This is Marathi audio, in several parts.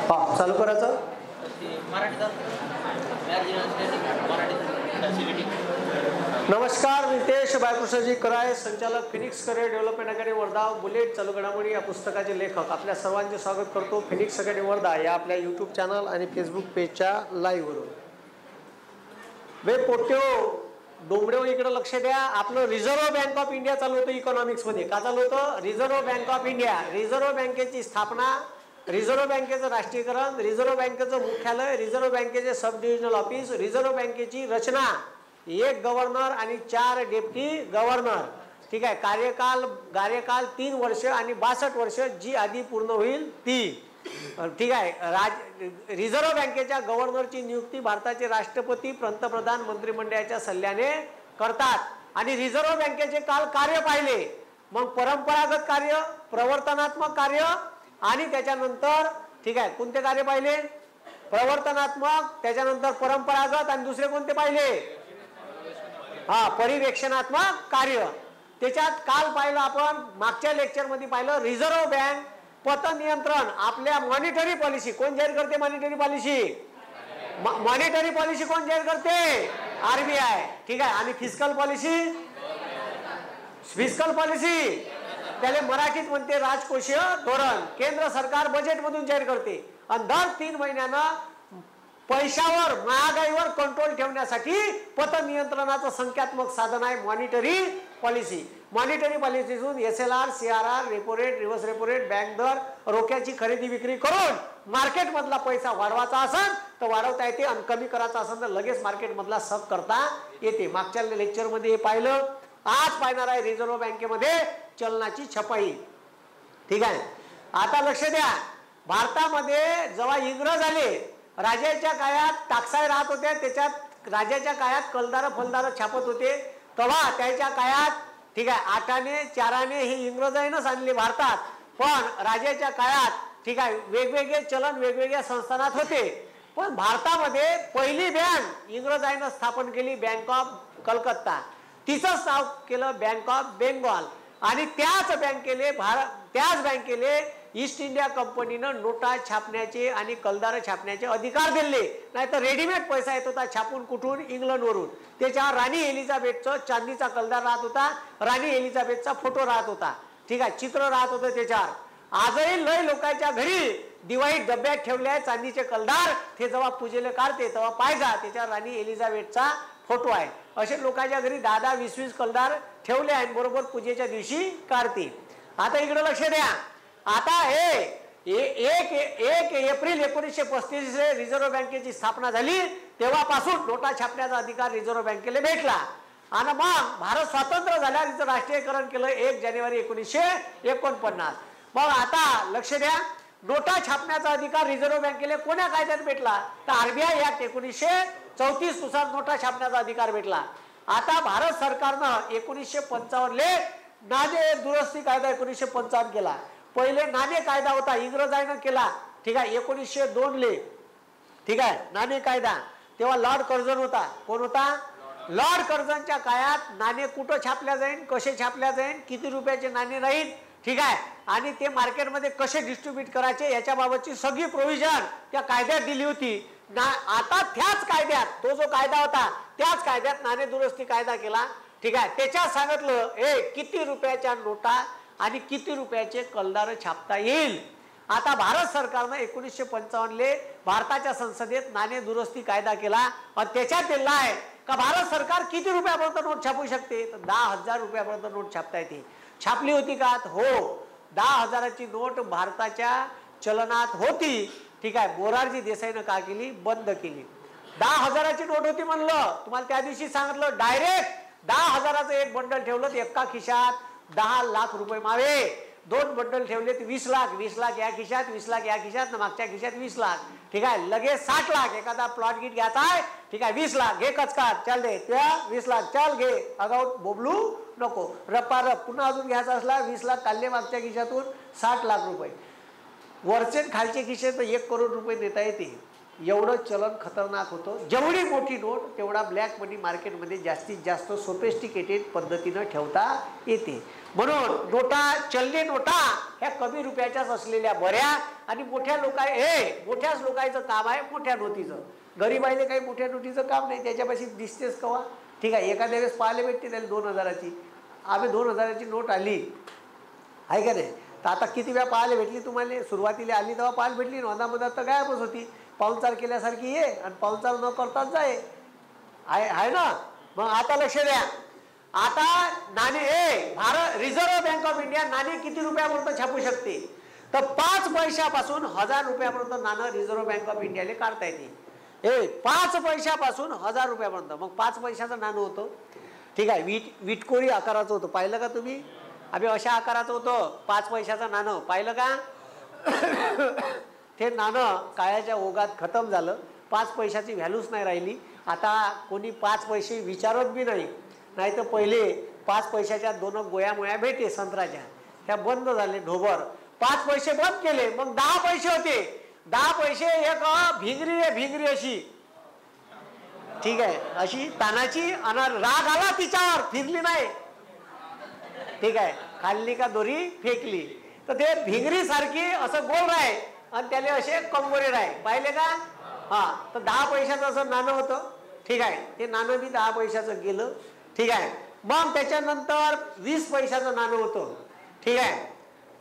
हा चालू करायचं. नमस्कार, नितेश बाळकृष्णजी कराय, संचालक Phoenix career development academy Wardha, bullet चालू घडामोडी या पुस्तकाचे लेखक. आपल्या सर्वांचे स्वागत करतो फिनिक्स अकॅडमी वर्धा या आपल्या यूट्यूब चॅनल आणि फेसबुक पेजच्या लाईव्हवरून. वे पोट्यो डोंबरेव इकडे लक्ष द्या. आपलं रिझर्व्ह बँक ऑफ इंडिया चालू होतं इकॉनॉमिक्स मध्ये. का चालू होतं? Reserve bank of India. Reserve बँकेची स्थापना, रिझर्व्ह बँकेचं राष्ट्रीयकरण, रिझर्व्ह बँकेचं मुख्यालय, रिझर्व्ह बँकेचे सब डिव्हिजनल ऑफिस, रिझर्व्ह बँकेची रचना, एक गव्हर्नर आणि 4 डेप्टी गव्हर्नर. ठीक आहे. कार्यकाल 3 वर्ष आणि 62 वर्ष जी आधी पूर्ण होईल ती. ठीक आहे. रिझर्व्ह बँकेच्या गव्हर्नरची नियुक्ती भारताचे राष्ट्रपती, पंतप्रधान, मंत्रिमंडळाच्या सल्ल्याने करतात. आणि रिझर्व्ह बँकेचे काल कार्य पाहिले, मग परंपरागत कार्य, प्रवर्तनात्मक कार्य आणि त्याच्यानंतर ठीक आहे कोणते कार्य पाहिले? प्रवर्तनात्मक, त्याच्यानंतर परंपरागत आणि दुसरे कोणते पाहिले? परिवेक्षणात्मक कार्य. त्याच्यात काल पाहिलं आपण, मागच्या लेक्चर मध्ये पाहिलं रिझर्व्ह बँक पतनियंत्रण, आपल्या मॉनिटरी पॉलिसी कोण जाहीर करते? Monetary policy. मॉनिटरी पॉलिसी कोण जाहीर करते? आरबीआय. ठीक आहे. आणि फिस्कल पॉलिसी, त्याला मराठीत म्हणते राजकोषीय धोरण. केंद्र सरकार बजेट मधून जाहीर करते. आणि दर 3 महिन्यांना पैशावर, महागाईवर कंट्रोल ठेवण्यासाठी पतनियंत्रणाचं संख्यात्मक साधन आहे मॉनिटरी पॉलिसी. मॉनिटरी पॉलिसीतून SLR, CRR, repo rate, reverse repo rate, bank दर, रोख्याची खरेदी विक्री करून मार्केट मधला पैसा वाढवायचा असेल तर वाढवता येते आणि कमी करायचा असेल तर लगेच मार्केट मधला सब करता येते. मागच्या लेक्चर मध्ये हे पाहिलं. आज पाहणार आहे रिझर्व्ह बँकेमध्ये चलनाची छपाई. ठीक आहे. आता लक्ष द्या, भारतामध्ये जेव्हा इंग्रज आले, राजाच्या काळात टाकसाळ राहत होते, त्याच्यात राजाच्या काळात कलदार फलदार छापत होते. तेव्हा त्याच्या काळात ठीक आहे 8 आणे 4 आणे हे इंग्रजांनीच आणले भारतात. पण राजाच्या काळात ठीक आहे वेगवेगळे चलन वेगवेगळ्या संस्थानात होते. पण भारतामध्ये पहिली बँक इंग्रजांनी स्थापन केली, बँक ऑफ कलकत्ता. तिचं नाव केलं बँक ऑफ बेंगॉल. आणि त्याच बँकेले ईस्ट इंडिया कंपनीनं नोटा छापण्याचे आणि कलदार छापण्याचे अधिकार दिले. नाहीतर रेडीमेड पैसा येत होता छापून कुठून? इंग्लंडवरून. त्याच्यावर राणी एलिझाबेथचं चांदीचा कलदार राहत होता, राणी एलिझाबेथचा फोटो राहत होता. ठीक आहे. चित्र राहत होतं त्याच्यावर. आजही लय लोकांच्या घरी दिवाळीत डब्यात ठेवले आहे चांदीचे कलदार. ते जेव्हा पूजेला काढते तेव्हा पाहिजा त्याच्यावर राणी एलिझाबेथचा फोटो आहे. असे लोकांच्या घरी 10-10, 20-20 कलदार ठेवले आहेत, बरोबर पूजेच्या दिवशी काढते. आता इकडे लक्ष द्या. आता हे 1 एप्रिल 1935 रिझर्व्ह बँकेची स्थापना झाली. तेव्हापासून नोटा छापण्याचा अधिकार रिझर्व्ह बँकेला भेटला. आणि मग भारत स्वतंत्र झाल्यावर राष्ट्रीयकरण केलं 1 जानेवारी 1949. मग आता लक्ष द्या, नोटा छापण्याचा अधिकार रिझर्व्ह बँकेला कोण्या कायद्यात भेटला? तर आरबीआय ऍक्ट 1934 नुसार नोटा छापण्याचा अधिकार भेटला. आता भारत सरकारनं 1955 नाणे दुरुस्ती कायदा 1955 केला. पहिले नाणे कायदा होता, इंग्रजांनी केला. ठीक आहे. 1902 ठीक आहे नाणे कायदा. तेव्हा लॉर्ड कर्झन होता. कोण होता? लॉर्ड कर्झनच्या काळात नाणे कुठं छापल्या जाईल, कसे छापल्या जाईल, किती रुपयाचे नाणे राहील, ठीक आहे, आणि ते मार्केटमध्ये कसे डिस्ट्रीब्यूट करायचे याच्याबाबतची सगळी प्रोव्हिजन त्या कायद्यात दिली होती. आता त्याच कायद्यात, तो जो कायदा होता त्याच कायद्यात नाणे दुरुस्ती कायदा केला. ठीक आहे. त्याच्यात सांगितलं किती रुपयाच्या नोटा आणि किती रुपयाचे कलदार छापता येईल. आता भारत सरकारनं 1955 भारताच्या संसदेत नाणे दुरुस्ती कायदा केला आणि त्याच्यात दिला आहे का भारत सरकार किती रुपयापर्यंत नोट छापू शकते? तर 10,000 रुपयापर्यंत नोट छापता येते. छापली होती का? हो. 10,000ची नोट भारताच्या चलनात होती. ठीक आहे. मोरारजी देसाईनं का केली? बंद केली. 10,000ची नोट होती म्हणलं, तुम्हाला त्या दिवशी सांगितलं. डायरेक्ट 10,000चं एक बंडल ठेवलं तर एका खिशात 10 लाख रुपये मावे. 2 बंडल ठेवले तर 20 लाख. 20 लाख या खिशात, 20 लाख या खिशात, मागच्या खिशात 20 लाख. ठीक आहे. लगेच 60 लाख. एखादा प्लॉट गीट घ्यायचा आहे. ठीक आहे. 20 लाख घे कचकाट, चल दे. त्या 20 लाख चल घे, अगाऊ बोबलू नको. रप्पा पुन्हा अजून घ्यायचा असला 20 लाख काढले मागच्या खिशातून 60 लाख रुपये. वरचे खालचे खिशे तर 1 करोड रुपये देता येते. एवढं चलन खतरनाक होतं. जेवढी मोठी नोट तेवढा ब्लॅक मनी मार्केटमध्ये जास्तीत जास्त सोफिस्टिकेटेड पद्धतीनं ठेवता येते. म्हणून नोटा, चलनी नोटा ह्या कमी रुपयाच्याच असलेल्या बऱ्या. आणि मोठ्या मोठ्याच लोकांचं काम आहे मोठ्या नोटीचं. गरीबाईले काही मोठ्या नोटीचं काम नाही, त्याच्यापाशी दिसतेच कवा. ठीक आहे, एखाद्या वेळेस पाहायला भेटते त्याला 2000ची. आम्ही 2000ची नोट आली आहे का नाही, तर आता किती वेळा पाहायला भेटली तुम्हाला. सुरुवातीला आली तेव्हा पाहायला भेटली, नोंदामध्ये तर गायबच होती. पाहुणचार केल्यासारखी ये आणि पाहुणचार न करताच जाय आहे ना. मग आता लक्ष द्या, आता नाणे Bharat reserve bank of India नाणे किती रुपयापर्यंत छापू शकते, तर 5 पैशापासून 1000 रुपयापर्यंत नाणं रिझर्व्ह बँक ऑफ इंडियाला काढता येते. 5 पैशापासून 1000 रुपयापर्यंत. मग 5 पैशाचं नाणं होतं. ठीक आहे, विटकोरी आकाराचं होतं, पाहिलं का तुम्ही. आम्ही अशा आकाराचं होतं 5 पैशाचं नाणं, पाहिलं का. ते नाणं काळाच्या ओघात खतम झालं. 5 पैशाची व्हॅल्यूच नाही राहिली. आता कोणी 5 पैसे विचारत बी नाही. नाही तर पहिले 5 पैशाच्या 2 गोळ्या भेटे संत्र्याच्या, त्या बंद झाले ढोबर. 5 पैसे बंद केले. मग 10 पैसे होते. 10 पैसे एक भिंगरी अशी, ठीक आहे, अशी तानाची, आणि राग आला तिच्यावर, फिरली नाही. ठीक आहे, खाल्ली का दोरी फेकली, तर ते भिंगरी सारखी असं गोल राय आणि त्याला असे कंगोरे राय, पाहिले का. हा, तर 10 पैशाचं असं नाणं होतं. ठीक आहे, ते नाणं बी 10 पैशाचं गेलं. ठीक आहे, मग त्याच्यानंतर 20 पैशाचं नाणं होतं. ठीक आहे,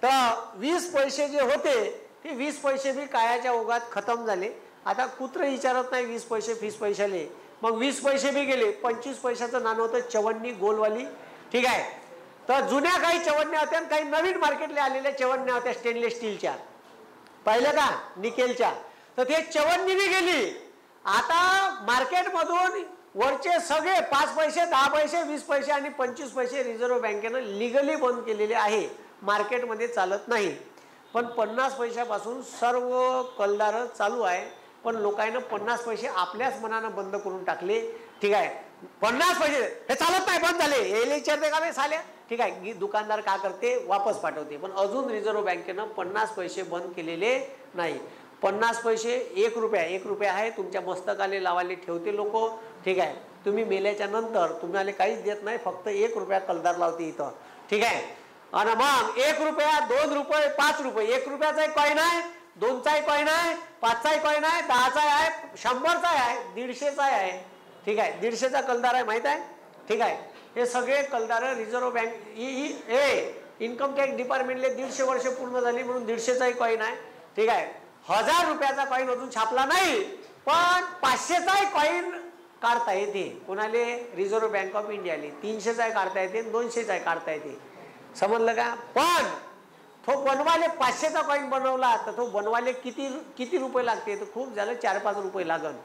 तर 20 पैसे जे होते ते 20 पैसे बी काळाच्या ओघात खतम झाले. आता कुत्र विचारत नाही 20 पैसे 20 पैशाले. मग 20 पैसे बी गेले. 25 पैशाचं नाणं होतं, चवन्नी गोलवाली. ठीक आहे, तर जुन्या काही चवन्या होत्या आणि काही नवीन मार्केटला आलेल्या चवन्या होत्या स्टेनलेस स्टीलच्या, पाहिलं का, निकेलच्या. तर ते चवन्नी बी गेली. आता मार्केटमधून वरचे सगळे 5 पैसे 10 पैसे 20 पैसे आणि 25 पैसे रिझर्व्ह बँकेनं लिगली बंद केलेले आहे, मार्केटमध्ये चालत नाही. पण 50 पैशापासून सर्व कलदार चालू आहे. पण लोकांना 50 पैसे आपल्याच मनानं बंद करून टाकले. ठीक आहे, 50 पैसे हे चालत नाही, बंद झाले, हे विचारते का साल्या. ठीक आहे, दुकानदार का करते, वापस पाठवते. पण अजून रिझर्व्ह बँकेनं 50 पैसे बंद केलेले नाही. 50 पैसे 1 रुपया आहे, तुमच्या मस्तकाले लावाले ठेवते लोक. ठीक आहे, तुम्ही मेल्याच्या नंतर तुम्हाला काहीच देत नाही, फक्त 1 रुपया कलदार लावते इथं. ठीक आहे, आणि मग 1 रुपया 2 रुपये 5 रुपये 1 रुपयाचा कॉईन आहे, 2चा कॉईन आहे, 5चा कॉईन आहे, 10चा आहे, 100चा आहे, 150चा आहे. ठीक आहे, 150चा कलदार आहे, माहित आहे. ठीक आहे, हे सगळे कलदार रिझर्व्ह बँक इन्कम टॅक्स डिपार्टमेंटले 150 वर्ष पूर्ण झाली म्हणून 150चा कॉईन आहे. ठीक आहे, 1000 रुपयाचा कॉईन अजून छापला नाही, पण 500चा कॉईन काढता येते. कोणाले, रिझर्व्ह बँक ऑफ इंडियाले. 300चा काढता येते, 200चा काढता येते, समजलं का. पण तो बनवाले 500चा कॉईन बनवला तर तो बनवाले किती रुपये लागते, तर खूप झालं 4-5 रुपये लागन.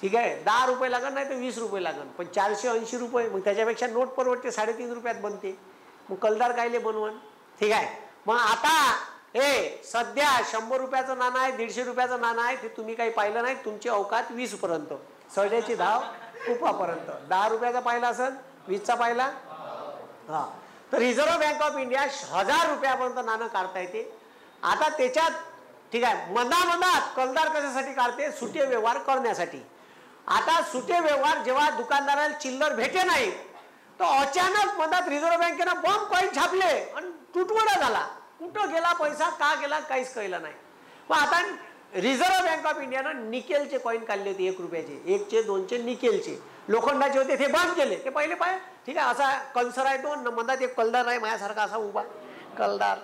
ठीक आहे, 10 रुपये लागन, नाही तर 20 रुपये लागन, पण 480 रुपये. मग त्याच्यापेक्षा नोट परवडते, 3.5 रुपयात बनते. मग कलदार कायले बनवण. ठीक आहे, मग आता सध्या 100 रुपयाचं नाणं आहे, 150 रुपयाचं नाणं आहे, ते तुम्ही काही पाहिलं नाही. तुमची अवकात 20 पर्यंत, सड्याची धाव कुपापर्यंत. 10 रुपयाचा पाहिला असेल, 20चा पाहिला. हा, तर रिझर्व्ह बँक ऑफ इंडिया 1000 रुपयापर्यंत नाणं काढता येते. आता त्याच्यात, ठीक आहे, मधामधात कलदार कशासाठी काढते, सुटे व्यवहार करण्यासाठी. आता सुटे व्यवहार जेव्हा दुकानदाराला चिल्लर भेटे नाही, तर अचानक मधात रिझर्व्ह बँकेनं बॉम्ब कॉईन छापले आणि तुटवडा झाला. कुठं गेला पैसा, का गेला, काहीच कळलं नाही. मग आता रिझर्व्ह बँक ऑफ इंडियानं निकेलचे कॉईन काढले होते, 1 रुपयाचे, 1चे 2चे निकेलचे. लोखंडाचे होते ते बंद केले, ते पहिले पाय. ठीक आहे, असा कन्सर आहे तो, मधात एक कलदार आहे माझ्यासारखा असा उभा कलदार.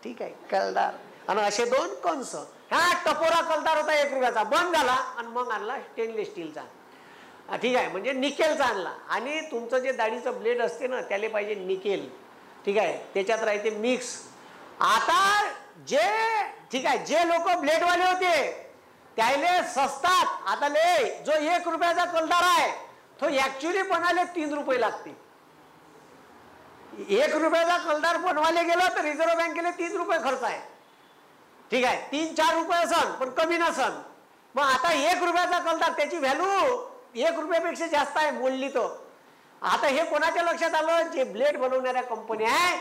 ठीक आहे, कलदार आणि असे 2 कंस. हा टपोरा कलदार होता 1 रुपयाचा, बंद झाला आणि मग आणला स्टेनलेस स्टीलचा. ठीक आहे, म्हणजे निकेलचा आणला. आणि तुमचं जे दाढीचं ब्लेड असते ना, त्याला पाहिजे निकेल. ठीक आहे, त्याच्यात राहते मिक्स. आता जे, ठीक आहे, जे लोक ब्लेडवाले होते त्याले सस्तात. आता जो 1 रुपयाचा कलदार आहे तो ऍक्च्युली बनायला 3 रुपये लागते. 1 रुपयाचा कलदार बनवायला गेला तर रिझर्व्ह बँकेला 3 रुपये खर्च आहे. ठीक आहे, 3-4 रुपये असन, पण कमी नसन. मग आता 1 रुपयाचा कलदार, त्याची व्हॅल्यू 1 रुपयापेक्षा जास्त आहे बोलली तो. आता हे कोणाच्या लक्षात आलं, जे ब्लेड बनवणाऱ्या कंपन्या आहे,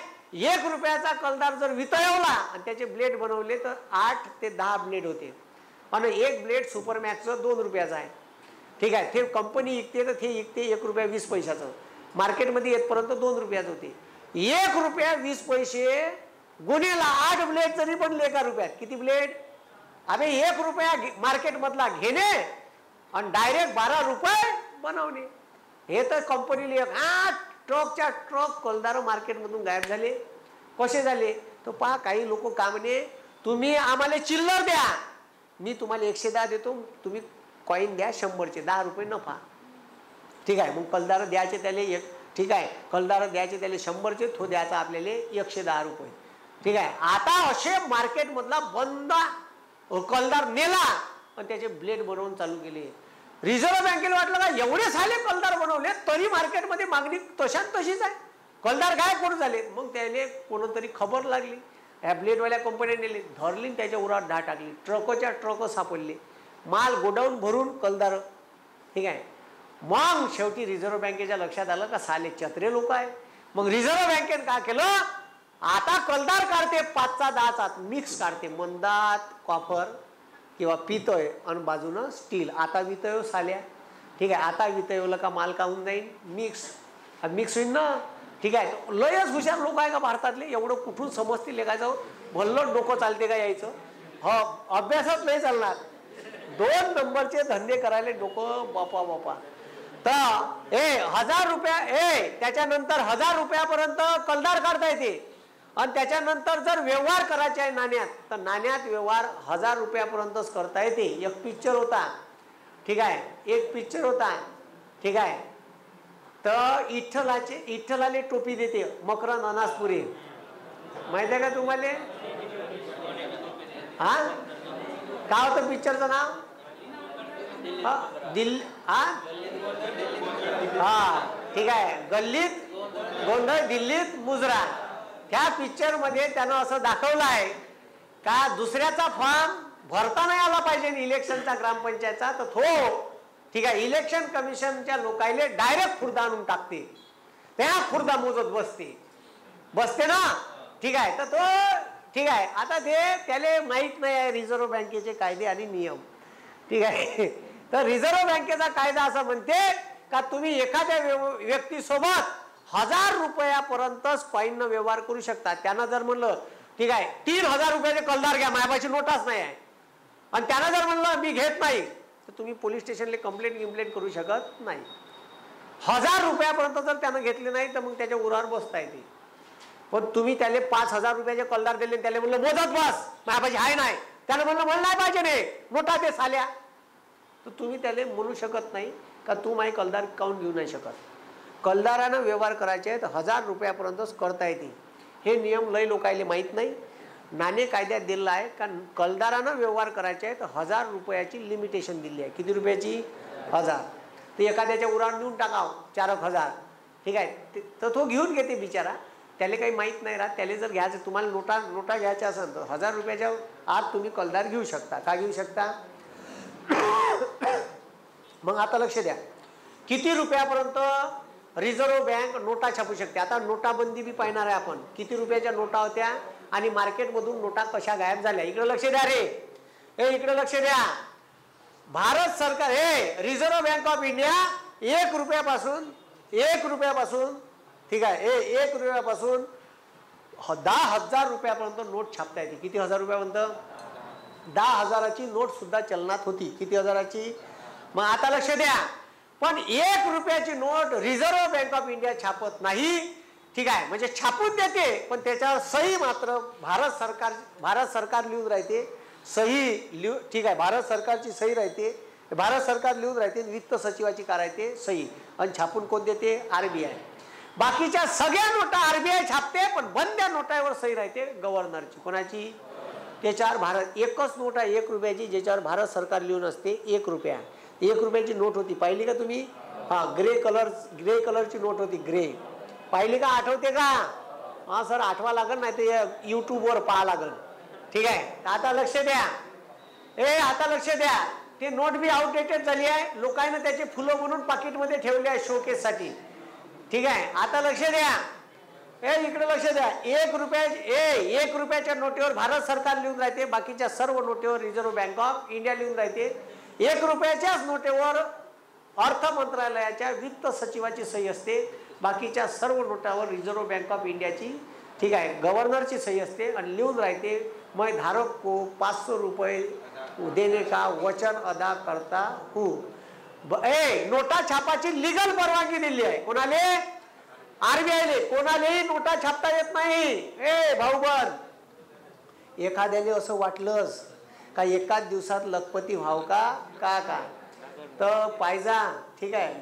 1 रुपयाचा कलदार जर वितळवला आणि त्याचे ब्लेड बनवले तर 8 ते 10 ब्लेड होते. आणि एक ब्लेड सुपरमॅक्सचं 2 रुपयाचं आहे. ठीक आहे, ते कंपनी विकते तर ते विकते 1 रुपया 20 पैशाचं. मार्केटमध्ये येतपर्यंत 2 रुपयाचं होते. 1 रुपया 20 पैसे गुन्हेला 8 ब्लेड जरी बनले 1 रुपयात. किती ब्लेड? अबे 1 रुपया मार्केटमधला घेणे आणि डायरेक्ट 12 रुपये बनवणे. हे तर कंपनीला ट्रकच्या ट्रक कलदार मार्केटमधून गायब झाले. कसे झाले? तर पहा, काही लोक का म्हणे, तुम्ही आम्हाला चिल्लर द्या, मी तुम्हाला 110 देतो, तुम्ही कॉईन द्या 100चे, 10 रुपये नफा. ठीक आहे, मग कलदार द्यायचे त्याला ठीक आहे, कलदार द्यायचे त्याला 100चे, तो द्यायचा आपल्याला 110 रुपये. ठीक आहे, आता असे मार्केटमधला बंद कलदार नेला आणि त्याचे ब्लेड बनवून चालू केले. रिझर्व्ह बँकेला वाटलं का एवढे साले कलदार बनवले तरी मार्केटमध्ये मागणी तशीच आहे, कलदार काय करून झाले. मग त्याने कोणतरी खबर लागली, ह्या ब्लेडवाल्या कंपन्या नेले, धरली, त्याच्या उरावर ढा टाकली, ट्रकच्या ट्रक सापडले, माल गोडाऊन भरून कलदार. ठीक आहे, मग शेवटी रिझर्व्ह बँकेच्या लक्षात आलं का साले चत्रे लोक आहे. मग रिझर्व्ह बँकेने काय केलं, आता कलदार काढते 5चा 10चा मिक्स काढते, मंदात कॉपर किंवा पितळ आणि बाजूनं स्टील. आता वितळ साल्या. ठीक आहे, आता वितळला का माल का होऊन जाईल, मिक्स होईल ना. ठीक आहे, लयच हुशार लोक आहे का भारतातले, एवढं कुठून समजतील का जाऊ, भल्लं डोकं चालते का यायचं. हो, अभ्यासात नाही चालणार, 2 नंबरचे धंदे करायला डोकं बापा. तर 1000 रुपया त्याच्यानंतर 1000 रुपयापर्यंत कलदार काढता येते. आणि त्याच्यानंतर जर व्यवहार करायचे आहे नाण्यात, तर नाण्यात व्यवहार 1000 रुपयापर्यंतच करता येते. एक पिक्चर होता. ठीक आहे, एक पिक्चर होता. ठीक आहे, तर इठ्ठलाले टोपी देते मकरंद अनासपुरे, माहिती आहे का तुम्हाला? हा, काय होतं पिक्चरचं नाव? ठीक आहे, गल्लीत गोंधळ दिल्लीत मुजरा. त्या पिक्चर मध्ये त्यानं असं दाखवलं आहे का दुसऱ्याचा फॉर्म भरता नाही आला पाहिजे इलेक्शनचा ग्रामपंचायतचा, तर तो ठीक आहे इलेक्शन कमिशनच्या लोकायले डायरेक्ट खुर्दा आणून टाकते, त्या खुर्दा मोजत बसते ना. ठीक आहे, तर तो ठीक आहे, आता ते त्याला माहीत नाही आहे रिझर्व्ह बँकेचे कायदे आणि नियम. ठीक आहे, तर रिझर्व्ह बँकेचा कायदा असं म्हणते का तुम्ही एखाद्या व्यक्तीसोबत 1000 रुपयापर्यंतच कॉईननं व्यवहार करू शकता. त्यानं जर म्हणलं ठीक आहे 3000 रुपयाचे कलदार घ्या, माझ्यापाशी नोटाच नाही आहे, आणि त्यानं जर म्हणलं मी घेत नाही, तर तुम्ही पोलीस स्टेशनला कंप्लेंट करू शकत नाही. 1000 रुपयापर्यंत जर त्यानं घेतले नाही तर मग त्याच्या उरावर बसता येते. पण तुम्ही त्याला 5000 रुपयाचे कलदार दिले, त्याला म्हणलं मोजत बस, माझ्यापाशी आहे नाही, त्यानं म्हणलं मला नाही पाहिजे नाही नोटा ते साल्या, तर तुम्ही त्याला म्हणू शकत नाही का तू माझे कलदार काऊन घेऊ नाही शकत. कलदारानं व्यवहार करायचे आहेत 1000 रुपयापर्यंतच करता येते. हे नियम लय लोकायले माहीत नाही. नाणे कायद्यात दिलेला आहे का कलदारानं व्यवहार करायचे आहेत 1000 रुपयाची लिमिटेशन दिली आहे. किती रुपयाची? 1000. ते एखाद्याच्या उरावर नेऊन टाकाव 4000. ठीक आहे, तर तो घेऊन घेते बिचारा, त्याला काही माहीत नाही राहत. त्याला जर घ्यायचं, तुम्हाला नोटा घ्यायच्या असेल तर 1000 रुपयाच्या आत तुम्ही कलदार घेऊ शकता. का घेऊ शकता? मग आता लक्ष द्या, किती रुपयापर्यंत रिझर्व्ह बँक नोटा छापू शकते. आता नोटाबंदी बी पाहणार आहे आपण, किती रुपयाच्या नोटा होत्या आणि मार्केटमधून नोटा कशा गायब झाल्या. इकडे लक्ष द्या रे, इकडे लक्ष द्या. भारत सरकार रिझर्व्ह बँक ऑफ इंडिया 1 रुपयापासून ठीक आहे 1 रुपयापासून 10,000 रुपयापर्यंत नोट छापता येते. किती हजार रुपयापर्यंत? 10,000ची नोट सुद्धा चलनात होती. किती हजाराची? मग आता लक्ष द्या, पण 1 रुपयाची note reserve bank of India छापत नाही. ठीक आहे, म्हणजे छापून देते पण त्याच्यावर सही मात्र भारत सरकार लिहून राहते, सही ठीक आहे, भारत सरकारची सही राहते, भारत सरकार लिहून राहते, वित्त सचिवाची काय राहते, सही, आणि छापून कोण देते? आरबीआय. बाकीच्या सगळ्या नोटा आरबीआय छापते, पण बंद्या नोटावर सही राहते गव्हर्नरची. कोणाची? त्याच्यावर भारत एकच नोट आहे 1 रुपयाची, ज्याच्यावर भारत सरकार लिहून असते 1 रुपया. 1 रुपयाची नोट होती, पाहिली का तुम्ही? हा, ग्रे कलरची नोट होती, ग्रे. पाहिली का? आठवते का? हा सर, आठवा लागल, नाही तर युट्यूबवर पाहा लागल. ठीक आहे, आता लक्ष द्या, आता लक्ष द्या, ते नोट बी आउटडेटेड झाली आहे. लोकांना त्याचे फुलं म्हणून पाकिटमध्ये ठेवले आहे शोकेससाठी. ठीक आहे, आता लक्ष द्या, इकडे लक्ष द्या, 1 रुपयाच्या नोटीवर भारत सरकार लिहून राहते, बाकीच्या सर्व नोटीवर रिझर्व्ह बँक ऑफ इंडिया लिहून राहते. 1 रुपयाच्याच नोटेवर अर्थ मंत्रालयाच्या वित्त सचिवाची सही असते, बाकीच्या सर्व नोटावर रिझर्व्ह बँक ऑफ इंडियाची ठीक आहे गव्हर्नरची सही असते आणि लिहून राहते मैं धारक को 500 रुपये देने का वचन अदा करता हूँ. नोटा छापाची लीगल परवानगी दिली आहे कोणाले? आरबीआयले. कोणालाही नोटा छापता येत नाही. भाऊबंद, एखाद्याने असं वाटलंच का एकाच दिवसात लखपती व्हाव का तर पाहिजा ठीक आहे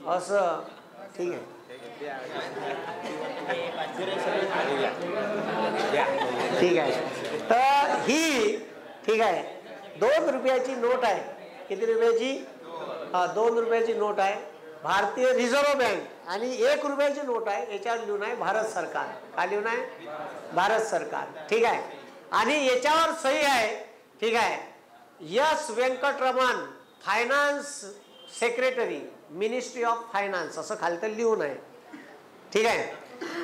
असं ठीक आहे. ठीक आहे, तर ही ठीक आहे 2 रुपयाची नोट आहे. किती रुपयाची? 2 रुपयाची नोट आहे. भारतीय रिझर्व्ह बँक आणि 1 रुपयाची नोट आहे, याच्यावर लिहून आहे भारत सरकार. काय लिहून आहे? भारत सरकार. ठीक आहे, आणि याच्यावर सही आहे ठीक आहे S Venkataraman, finance secretary, ministry of finance असं खालतं लिहून आहे. ठीक आहे,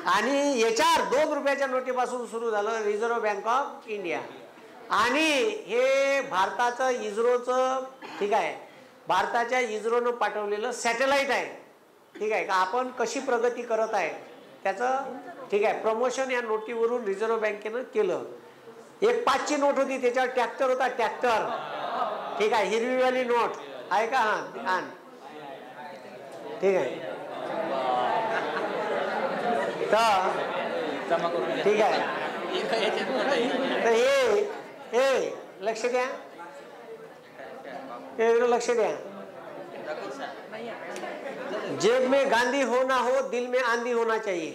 आणि याच्यावर 2 रुपयाच्या नोटीपासून सुरू झालं रिझर्व्ह बँक ऑफ इंडिया. आणि हे भारताचं इस्रोचं ठीक आहे भारताच्या इस्रोनं पाठवलेलं सॅटेलाइट आहे. ठीक आहे का, आपण कशी प्रगती करत आहे त्याचं ठीक आहे प्रमोशन या नोटीवरून रिझर्व्ह बँकेनं केलं. एक 5ची नोट होती, त्याच्यावर ट्रॅक्टर होता, ट्रॅक्टर ठीक आहे हिरवीवाली नोट आहे का? हा ठीक आहे. तर ठीक आहे, तर हे लक्ष द्या, लक्ष द्या. जेब में गांधी हो ना हो, दिल में आंधी होना चाहिए.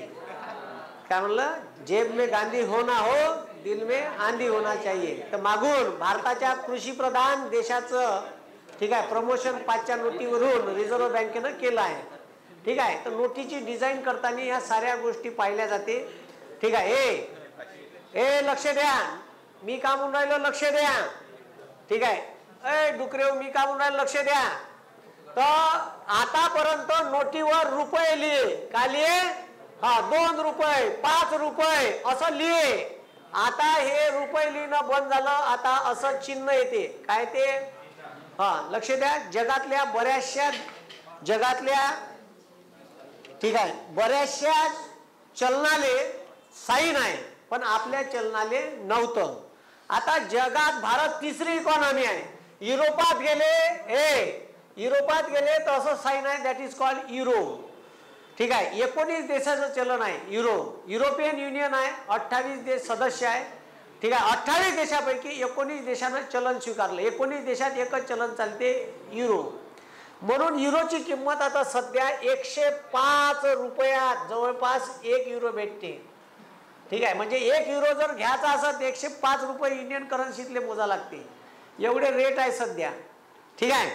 काय म्हणलं? जेब में गांधी हो ना हो, दिल में आंधी होना चाहिए. तर मागून भारताच्या कृषी प्रधान देशाचं ठीक आहे प्रमोशन 5च्या नोटीवरून रिझर्व्ह बँकेनं केलं आहे. ठीक आहे, तर नोटीची डिझाईन करताना ह्या साऱ्या गोष्टी पाहिल्या जाते. ठीक आहे, लक्ष द्या, मी का म्हणून राहिलो लक्ष द्या. ठीक आहे, डुकरेव मी का म्हणून राहिलो लक्ष द्या. तर आतापर्यंत नोटीवर रुपये लिहे, का लिहे? 2 रुपये 5 रुपये असं लिहे. आता हे रुपये लिहिणं बंद झालं, आता असं चिन्ह येते. काय ते? लक्ष द्या, जगातल्या ठीक आहे बऱ्याचशा चलनाले साईन आहे, पण आपल्या चलनाले नव्हतं. आता जगात भारत 3री इकॉनॉमी आहे. युरोपात गेले तर असं साईन आहे, दॅट इज कॉल्ड युरो. ठीक आहे, 19 देशाचं चलन आहे युरो. युरोपियन युनियन आहे, 28 देश सदस्य आहे. ठीक आहे, 28 देशापैकी 19 देशानं चलन स्वीकारलं. 19 देशात एकच चलन चालते, युरो. म्हणून युरोची किंमत आता सध्या 105 रुपयात जवळपास 1 युरो भेटते. ठीक आहे, म्हणजे 1 युरो जर घ्यायचा असेल तर 105 रुपये इंडियन करन्सीतले मोजा लागते, एवढे रेट आहे सध्या. ठीक आहे,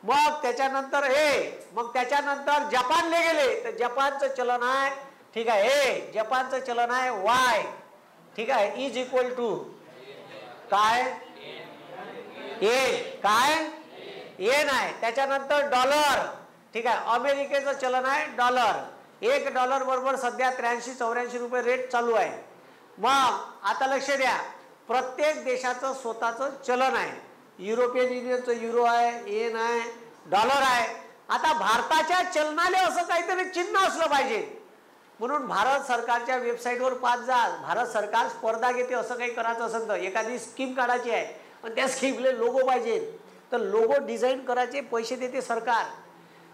मग त्याच्यानंतर जपानले गेले तर जपानचं चलन आहे ठीक आहे जपानचं चलन आहे वाय. ठीक आहे, इज इक्वल टू काय? येन आहे. त्याच्यानंतर डॉलर. ठीक आहे, अमेरिकेचं चलन आहे डॉलर. $1 बरोबर सध्या 83-84 रुपये रेट चालू आहे. मग आता लक्ष द्या, प्रत्येक देशाचं स्वतःचं चलन आहे. युरोपियन युनियनचं युरो आहे, येन आहे, डॉलर आहे. आता भारताच्या चलनाले असं काहीतरी चिन्ह असलं पाहिजे. म्हणून भारत सरकारच्या वेबसाईटवर पाच जा. भारत सरकार स्पर्धा घेते, असं काही करायचं असेल तर एखादी स्कीम काढायची आहे आणि त्या स्कीमले लोगो पाहिजे, तर लोगो डिझाईन करायचे पैसे देते सरकार.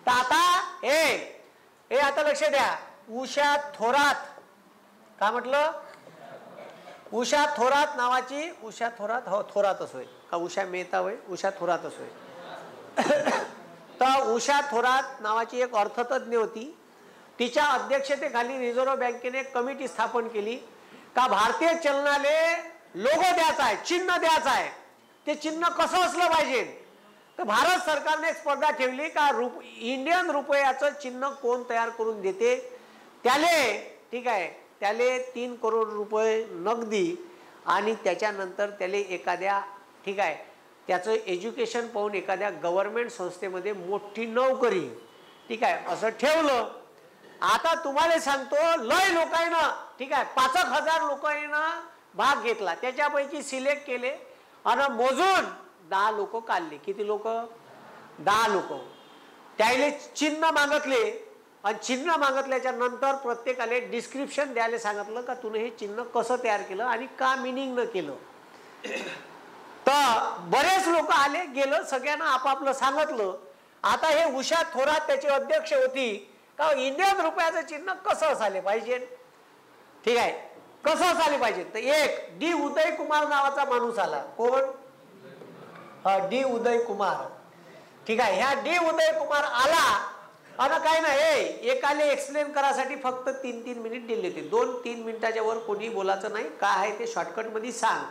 तर आता आता लक्ष द्या, उषा थोरात, काय म्हटलं? उषा थोरात नावाची, उषा थोरात हो थोरातच होय का उषा मेहता होय, उषा थोरातच होय. तर उषा थोरात नावाची एक अर्थतज्ञ होती. तिच्या अध्यक्षतेखाली रिझर्व्ह बँकेने एक कमिटी स्थापन केली का भारतीय चलनाले लोगो द्यायचा आहे, चिन्ह द्यायचं आहे. ते चिन्ह कसं असलं पाहिजे? तर भारत सरकारने एक स्पर्धा ठेवली का इंडियन रुपयाचं चिन्ह कोण तयार करून देते त्याले, ठीक आहे, त्याले 3 करोड रुपये नगदी आणि त्याच्यानंतर त्याले एखाद्या, ठीक आहे, त्याचं एज्युकेशन पाहून एखाद्या गव्हर्नमेंट संस्थेमध्ये मोठी नोकरी, ठीक आहे, असं ठेवलं. आता तुम्हाला सांगतो, लय लोकांना, ठीक आहे, 5,000 लोकांना भाग घेतला, त्याच्यापैकी सिलेक्ट केले आणि मोजून 10 लोक काढले. किती लोक? 10 लोक. त्याले चिन्ह मागितले आणि चिन्ह मागितल्याच्या नंतर प्रत्येकाला डिस्क्रिप्शन द्यायला सांगितलं का तुम्ही हे चिन्ह कसं तयार केलं आणि का मिनिंग न केलं. तर बरेच लोक आले, गेलं, सगळ्यांना आपापलं सांगितलं. आता हे उषा थोरात त्याचे अध्यक्ष होती का इंडियन रुपयाचं चिन्ह कसं असायला पाहिजे, ठीक आहे, कसं असायला पाहिजे. तर एक डी उदय कुमार नावाचा माणूस आला. कोण? डी उदय कुमार, ठीक आहे. ह्या डी उदय कुमार आला आणि काय नाही, एकाले एक्सप्लेन करासाठी फक्त 3-3 मिनिट दिले होते. 2-3 मिनिटाच्या वर कोणी बोलायचं नाही. काय आहे ते शॉर्टकट मध्ये सांग,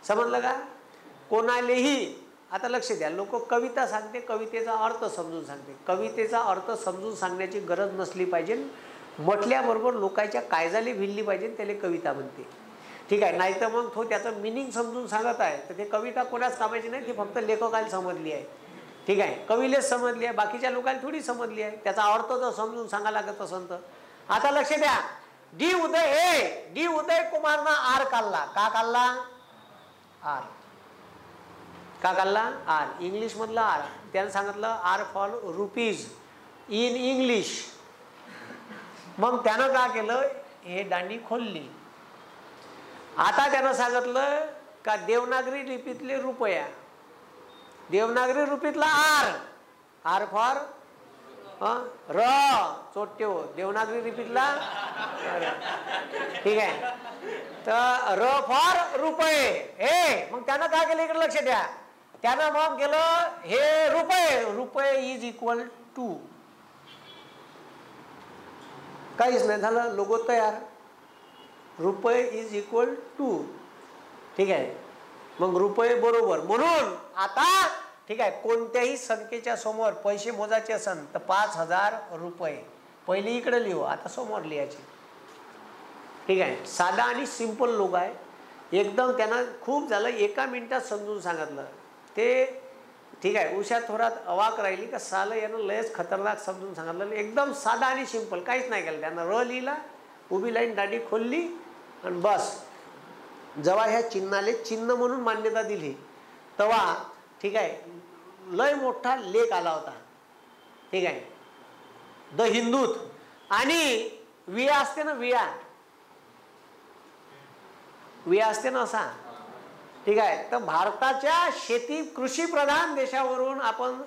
समजलं का? कोणालेही आता लक्ष द्या, लोक कविता सांगते, कवितेचा अर्थ समजून सांगते. कवितेचा अर्थ समजून सांगण्याची गरज नसली पाहिजे. म्हटल्याबरोबर लोकांच्या काळजाला भिडली पाहिजे, त्याला कविता म्हणते, ठीक आहे. नाही तर मग तो त्याचं मिनिंग समजून सांगत आहे तर ते कविता कोणाच कामाची नाही, ती फक्त लेखकाला समजली आहे, ठीक आहे, कवीलेच समजली आहे, बाकीच्या लोकांना थोडी समजली आहे. त्याचा अर्थ जर समजून सांगायला लागत असेल तर. आता लक्ष द्या, डी उदय कुमारनं आर काढला. का काढला? आर का काढला? आर, इंग्लिश मधला आर. त्यानं सांगितलं R for rupees in English. मग त्यानं काय केलं, हे दांडी खोलली. आता त्यानं सांगितलं का देवनागरी लिपीतले रुपया, देवनागरी लिपीतला आर, आर फॉर र चोट्यो, देवनागरी लिपीतला, ठीक आहे, तर र फॉर रुपये. हे मग त्यानं काय केलं, इकडे लक्ष द्या, त्यानं मग गेलं हे रुपये, रुपये इज इक्वल टू, काहीच नाही झालं, लोगो तयार, रुपये इज इक्वल टू, ठीक आहे. मग रुपये बरोबर, म्हणून आता ठीक आहे, कोणत्याही संख्येच्या समोर पैसे मोजायचे असन तर 5,000 रुपये पहिले इकडे लिहू, आता समोर लिहायचे, ठीक आहे. साधा आणि सिंपल लोक आहे एकदम. त्यांना खूप झालं, 1 मिनिटात समजून सांगितलं ते, ठीक आहे. उषा थोरात अवाक राहिली का सालं यानं लयच खतरनाक समजून सांगितलं. एकदम साधा आणि सिंपल, काहीच नाही केलं. त्यानं र लिहिला, उभी लाईन दाढी खोलली आणि बस. जेव्हा ह्या चिन्हाले चिन्ह म्हणून मान्यता दिली तेव्हा, ठीक आहे, लय मोठा लेख आला होता, ठीक आहे, द हिंदूत. आणि विया असते ना, विया असते ना असा, ठीक आहे. तर भारताच्या शेती कृषी प्रधान देशावरून आपण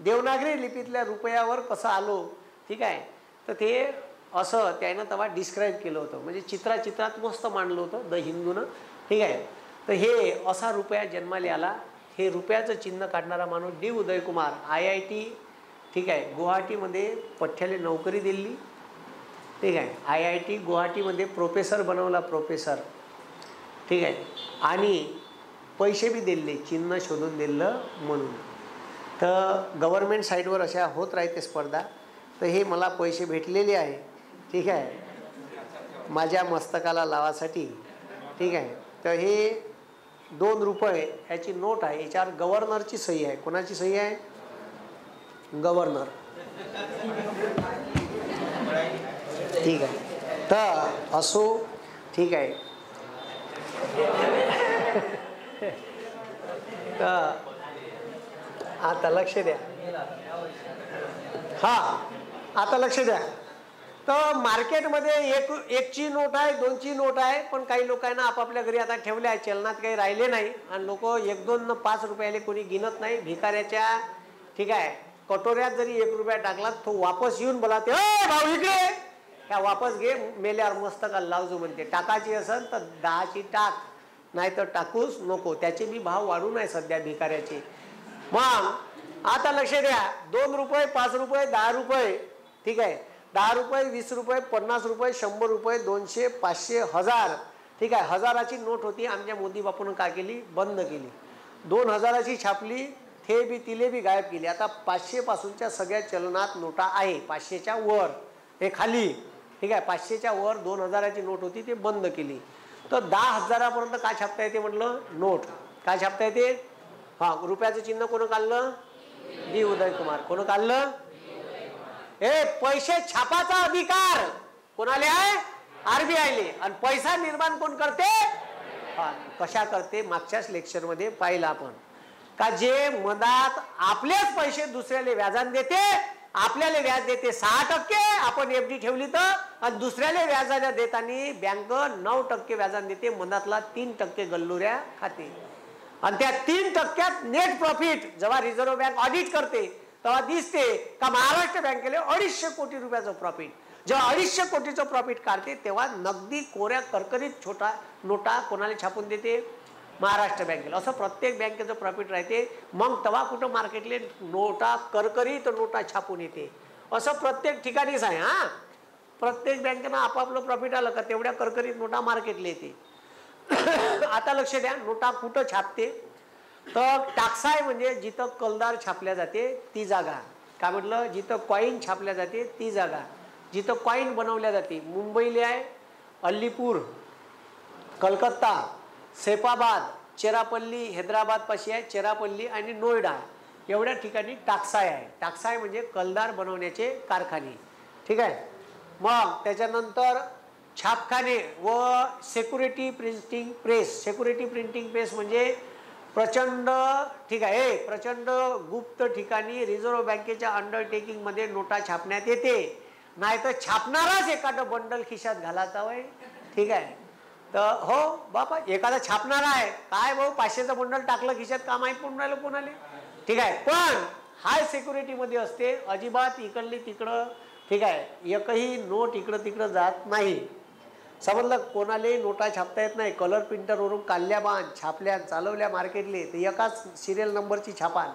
देवनागरी लिपीतल्या रुपयावर कसं आलो, ठीक आहे. तर ते असं त्यानं तेव्हा डिस्क्राईब केलं होतं, म्हणजे चित्रात मस्त मांडलं होतं द हिंदूनं, ठीक आहे. तर हे असा रुपया जन्माला आला. हे रुपयाचं चिन्ह काढणारा माणूस डी उदय कुमार, IIT, ठीक आहे, गुवाहाटीमध्ये पठ्याला नोकरी दिली, ठीक आहे. IIT गुवाहाटीमध्ये प्रोफेसर बनवला, प्रोफेसर, ठीक आहे. आणि पैसे बी दिले, चिन्ह शोधून दिलं म्हणून. तर गव्हर्नमेंट साईडवर अशा होत राहते स्पर्धा. तर हे मला पैसे भेटलेले आहे, ठीक आहे, माझ्या मस्तकाला लावासाठी, ठीक आहे. तर हे 2 रुपये याची नोट आहे, याच्यावर गव्हर्नरची सही आहे. कोणाची सही आहे? गव्हर्नर, ठीक आहे. तर असो, ठीक आहे. आता लक्ष द्या, हा आता लक्ष द्या. तर मार्केटमध्ये एकची नोट आहे, 2ची नोट आहे, पण काही लोकांना आपापल्या घरी आता ठेवल्या आहे, चलनात काही राहिले नाही. आणि लोक 1-2 न 5 रुपयाले कोणी गिनत नाही. भिकाऱ्याच्या, ठीक आहे, कटोऱ्यात जरी 1 रुपया टाकला तो वापस येऊन बोलाते, भाऊ इकडे, त्या वापस घे, मेल्यावर मस्तकाला लावजो म्हणते. टाकायची असेल तर 10ची टाक, नाही तर टाकूच नको. त्याचे बी भाव वाढू नाही सध्या भिकाऱ्याचे. मग आता लक्ष द्या, 2 रुपये, 5 रुपये, 10 रुपये, ठीक आहे, 10 रुपये, 20 रुपये, 50 रुपये, 100 रुपये, 200, 500, 1000, ठीक आहे. 1000ची नोट होती, आमच्या मोदी बापून काय केली, बंद केली. 2000ची छापली, ते बी तिले बी गायब केली. आता 500 पासूनच्या सगळ्या चलनात नोटा आहे, 500च्या वर, हे खाली, ठीक आहे. 500च्या वर 2000ची नोट होती, ते बंद केली. तर 10,000पर्यंत काय छापता येते म्हटलं, नोट. काय छापता येते? हा, रुपयाचं चिन्ह कोण काढलं? डी उदय कुमार. कोण काढलं? हे पैसे छापाचा अधिकार कोणाला आहे? आरबीआयले. आणि पैसा निर्माण कोण करते? कशा करते? मागच्याच लेक्चर मध्ये पाहिलं आपण का जे मधात आपलेच पैसे दुसऱ्याला व्याजाने देते, आपल्याला व्याज देते 6%, आपण एफडी ठेवली तर, आणि दुसऱ्याला व्याजाने देताना बँक 9% व्याजाने देते, मधातला 3% गल्लुऱ्या खाते. आणि त्या 3% नेट प्रॉफिट जेव्हा रिझर्व्ह बँक ऑडिट करते तेव्हा दिसते का महाराष्ट्र बँकेला 250 कोटी रुपयाचं प्रॉफिट. जेव्हा 250 कोटीचं प्रॉफिट काढते तेव्हा नगदी कोऱ्या करकरीत छोटा नोटा कोणाला छापून देते? महाराष्ट्र बँकेला. असं प्रत्येक बँकेचं प्रॉफिट राहते. मग तेव्हा कुठं मार्केटले नोटा करकरीत नोटा छापून येते. असं प्रत्येक ठिकाणीच आहे. हा, प्रत्येक बँकेनं आपापलं प्रॉफिट आलं का तेवढ्या करकरीत नोटा मार्केटला येते. आता लक्ष द्या, नोटा कुठं छापते तर टाकसाय म्हणजे जिथं कलदार छापल्या जाते ती जागा. काय म्हटलं? जिथं कॉईन छापल्या जाते ती जागा. जिथं कॉईन बनवल्या जाते मुंबईला आहे, अलीपूर, कलकत्ता, सैफाबाद, चेरापल्ली, हैदराबाद पाशी आहे चेरापल्ली, आणि नोएडा, एवढ्या ठिकाणी टाकसाय आहे. टाकसाय म्हणजे कलदार बनवण्याचे कारखाने. ठीक आहे. मग त्याच्यानंतर छापखाने व security printing press. Security printing press म्हणजे प्रचंड, ठीक आहे, प्रचंड गुप्त ठिकाणी रिझर्व्ह बँकेच्या अंडरटेकिंग मध्ये नोटा छापण्यात येते. नाही तर छापणाराच एखादं बंडल खिशात घालायचा वय. ठीक आहे. तर हो बापा, एखादा छापणारा आहे काय भाऊ 500चं बंडल टाकलं खिशात का माहीत पडून राहिलं कोणाला. ठीक आहे. पण हाय सिक्युरिटी मध्ये असते, अजिबात इकडली तिकडं, ठीक आहे, एकही नोट इकडं तिकडं जात नाही. समजलं? कोणालाही नोटा छापता येत नाही. कलर प्रिंटरवरून काढल्या बाण छापल्या चालवल्या मार्केटले तर एकाच सिरियल नंबरची छापान,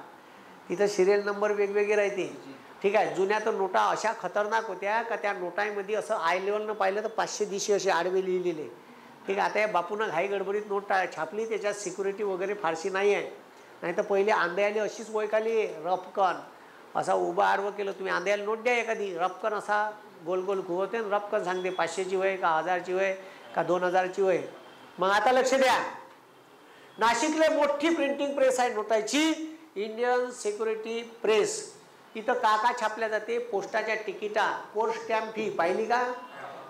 तिथं सिरियल नंबर वेगवेगळे राहते. ठीक आहे. जुन्या तर नोटा अशा खतरनाक होत्या का त्या नोटांमध्ये असं आय लेवलनं पाहिलं तर 500 दिशे असे आडवे लिहिलेले. ठीक आहे. आता या बापूनं घाई गडबडीत नोट छापली, त्याच्यात सिक्युरिटी वगैरे फारशी नाही आहे. नाही तर पहिले आंध्याला अशीच वयखाली रफकन असा उभा आडवं केलं. तुम्ही आंध्याला नोट द्या एखादी, रफकन असा गोल गोल घुवते आणि रफकन सांगते 500ची वय का 1000ची वय का 2000ची वय. मग आता लक्ष द्या, नाशिकले मोठी प्रिंटिंग प्रेस आहे नोटाची, इंडियन सिक्युरिटी प्रेस. इथं का छापल्या जाते? पोस्टाच्या तिकिटा, पोस्ट स्टॅम्प फी पाहिली का?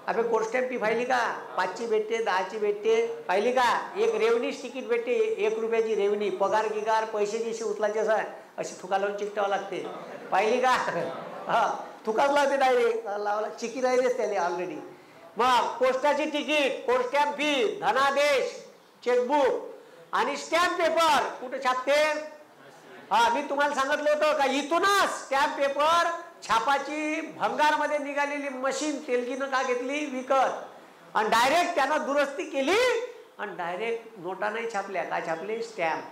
अबे पोस्ट स्टॅम्प फी पाहिली का? 5ची भेटते, 10ची भेटते, पाहिली का? एक रेवनीच तिकीट भेटते, 1 रुपयाची रेवनी. पगार गिगार पैसे जसे उचलायचे असं अशी थुका लावून चिकटावं लागते, पाहिली का? हा, थुकाच लावते डायरेक्ट, लावला चिकी राहिलेच त्याने ऑलरेडी. मग पोस्टाची तिकीट, पोस्ट स्टॅम्प फी, धनादेश, चेकबुक आणि स्टॅम्प पेपर कुठे छापते? हा, मी तुम्हाला सांगितलं होतं का इथूनच स्टॅम्प पेपर छापाची भंगारमध्ये निघालेली मशीन तेलगीनं का घेतली विकत, आणि डायरेक्ट त्यानं दुरुस्ती केली आणि डायरेक्ट नोटा नाही छापल्या. काय छापले? स्टॅम्प.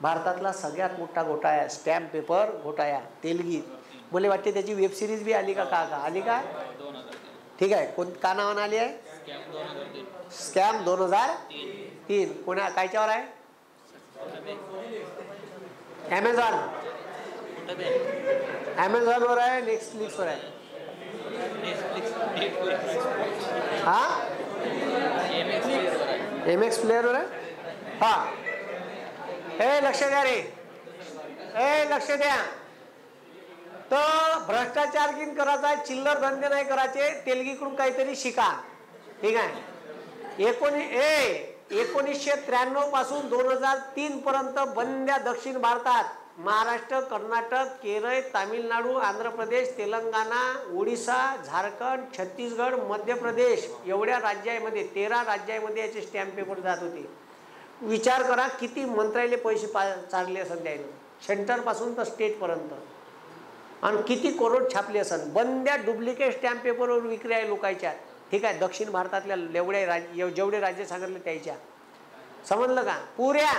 भारतातला सगळ्यात मोठा घोटाळा स्टॅम्प पेपर घोटाळा तेलगी. मला वाटते त्याची वेब सिरीज बी आली का? आली का? ठीक आहे. कोण का नावानं आली आहे? स्कॅम 2003. कोणा कायच्यावर आहे? ॲमेझॉन. ॲमेझॉनवर आहे, नेटफ्लिक्सवर आहे. हा, MX प्लेअरवर आहे. हा, हे लक्ष द्या रे, हे लक्ष द्या. तर भ्रष्टाचार किन करायचा, चिल्लर धंदे नाही करायचे, तेलगीकडून काहीतरी शिका. ठीक आहे. 1993 पासून 2003 पर्यंत बंद्या दक्षिण भारतात महाराष्ट्र, कर्नाटक, केरळ, तामिळनाडू, आंध्र प्रदेश, तेलंगणा, ओडिसा, झारखंड, छत्तीसगड, मध्य प्रदेश एवढ्या राज्यामध्ये 13 राज्यामध्ये याचे स्टॅम्प पेपर जात होते. विचार करा किती मंत्र्याले पैसे चालले असेल त्यानं, सेंटर पासून तर स्टेट पर्यंत, आणि किती करोड छापले असेल. बंद्या डुप्लिकेट स्टॅम्प पेपरवर विक्री आहे लोकांच्या. ठीक आहे. दक्षिण भारतातल्या जेवढे राज्य सांगितले त्याच्या, समजलं का? पुऱ्या.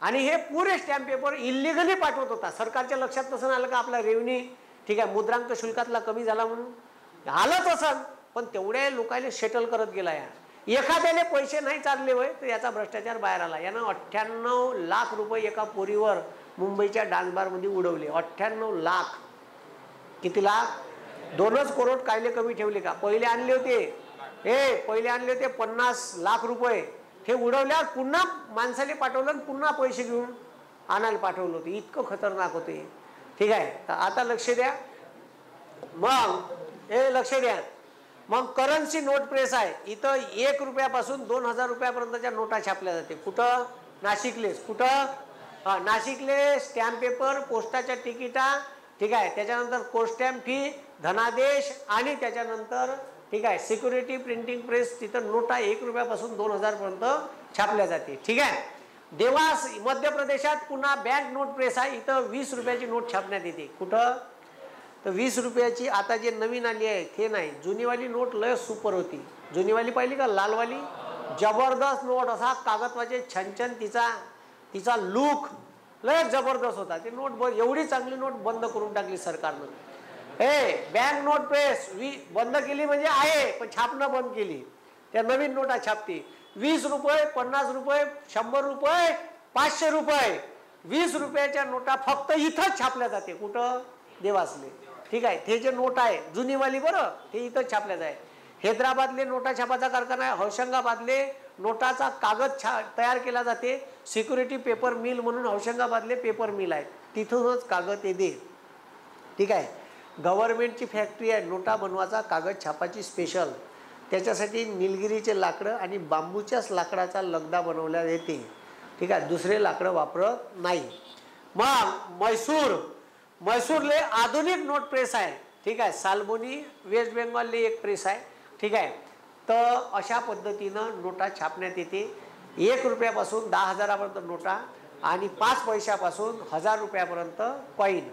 आणि हे पुरे स्टॅम्प पेपर इलिगली पाठवत होता. सरकारच्या लक्षात तसं आलं का आपला रेव्हन्यू, ठीक आहे, मुद्रांक शुल्कातला कमी झाला म्हणून आलंच असं, पण तेवढ्या लोकांना सेटल करत गेला. एखाद्याने पैसे नाही चालले होय तर याचा भ्रष्टाचार बाहेर आला. यानं 98 लाख रुपये एका पोरीवर मुंबईच्या डान्सबारमध्ये उडवले. 98 लाख. किती लाख? 2च करोड कायले कमी ठेवले का? पहिले आणले होते 50 लाख रुपये. हे उडवल्यावर पुन्हा माणसाले पाठवलं आणि पुन्हा पैसे घेऊन आणायला पाठवलं होतं. इतकं खतरनाक होते. ठीक आहे. तर आता लक्ष द्या, मग हे लक्ष द्या, मग करन्सी नोट प्रेस आहे. इथं 1 रुपयापासून 2000 रुपयापर्यंतच्या नोटा छापल्या जाते. कुठं? नाशिकलेच. कुठं? हा, नाशिकले स्टॅम्प पेपर, पोस्टाच्या तिकिटा, ठीक आहे. त्याच्यानंतर पोस्टॅम्प फी, धनादेश आणि त्याच्यानंतर ठीक आहे सिक्युरिटी प्रिंटिंग प्रेस. तिथं नोटा 1 रुपयापासून 2000 पर्यंत छापल्या जाते. ठीक आहे. देवास मध्य प्रदेशात पुन्हा बँक नोट प्रेस आहे. इथं 20 रुपयाची नोट छापण्यात येते. कुठं? तर 20 रुपयाची. आता जे नवीन आली आहे ते नाही, जुनीवाली नोट लय सुपर होती. जुनीवाली पाहिली का? लालवाली जबरदस्त नोट, असा कागदवाचे छान तिचा लुक लय जबरदस्त होता. ती नोट एवढी चांगली नोट बंद करून टाकली सरकारनं. बँक नोट प्रेस बंद केली म्हणजे आहे, पण छापणं बंद केली. त्या नवीन नोटा छापते. 20 रुपये, 50 रुपये, 100 रुपये, 500 रुपये. 20 रुपयाच्या नोटा फक्त इथंच छापल्या जाते. कुठं? देवासले. ठीक आहे. ते जे नोट आहे जुनीवाली बरं, ते इथंच छापल्या जाते. हैदराबादले नोटा छापाचा कारखाना आहे. होशंगाबादले नोटाचा कागद तयार केला जाते. सिक्युरिटी पेपर मिल म्हणून होशंगाबादले पेपर मिल आहे, तिथूनच कागद येते. ठीक आहे. गव्हर्नमेंटची फॅक्टरी आहे नोटा बनवायचा, कागद छापाची स्पेशल. त्याच्यासाठी निलगिरीचे लाकडं आणि बांबूच्याच लाकडाचा लगदा बनवला येते. ठीक आहे. दुसरे लाकडं वापरत नाही. मग मैसूरले आधुनिक नोट प्रेस आहे. ठीक आहे. सालबोनी वेस्ट बेंगॉलले एक प्रेस आहे. ठीक आहे. तर अशा पद्धतीनं नोटा छापण्यात येते. 1 रुपयापासून 10,000पर्यंत नोटा आणि 5 पैशापासून 1000 रुपयापर्यंत कॉईन.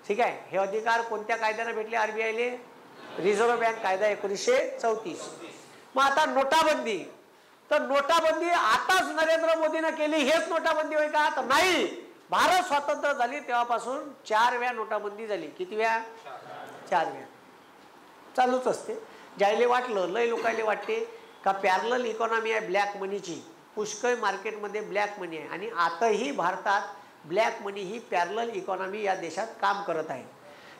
ठीक आहे. हे अधिकार कोणत्या कायद्याने भेटले? RBIले रिझर्व्ह बँक कायदा 1934. मग आता नोटाबंदी. तर नोटाबंदी आताच नरेंद्र मोदीने केली, हेच नोटाबंदी होय का? तर नाही. भारत स्वतंत्र झाली तेव्हापासून 4 वेळा नोटाबंदी झाली. किती वेळा? 4 वेळा. चालूच असते. ज्यायले वाटलं, लय लोकायले वाटते का पॅरलल इकॉनॉमी आहे ब्लॅक मनीची, पुष्कळ मार्केटमध्ये ब्लॅक मनी आहे. आणि आताही भारतात ब्लॅक मनी ही पॅरलल इकॉनॉमी या देशात काम करत आहे.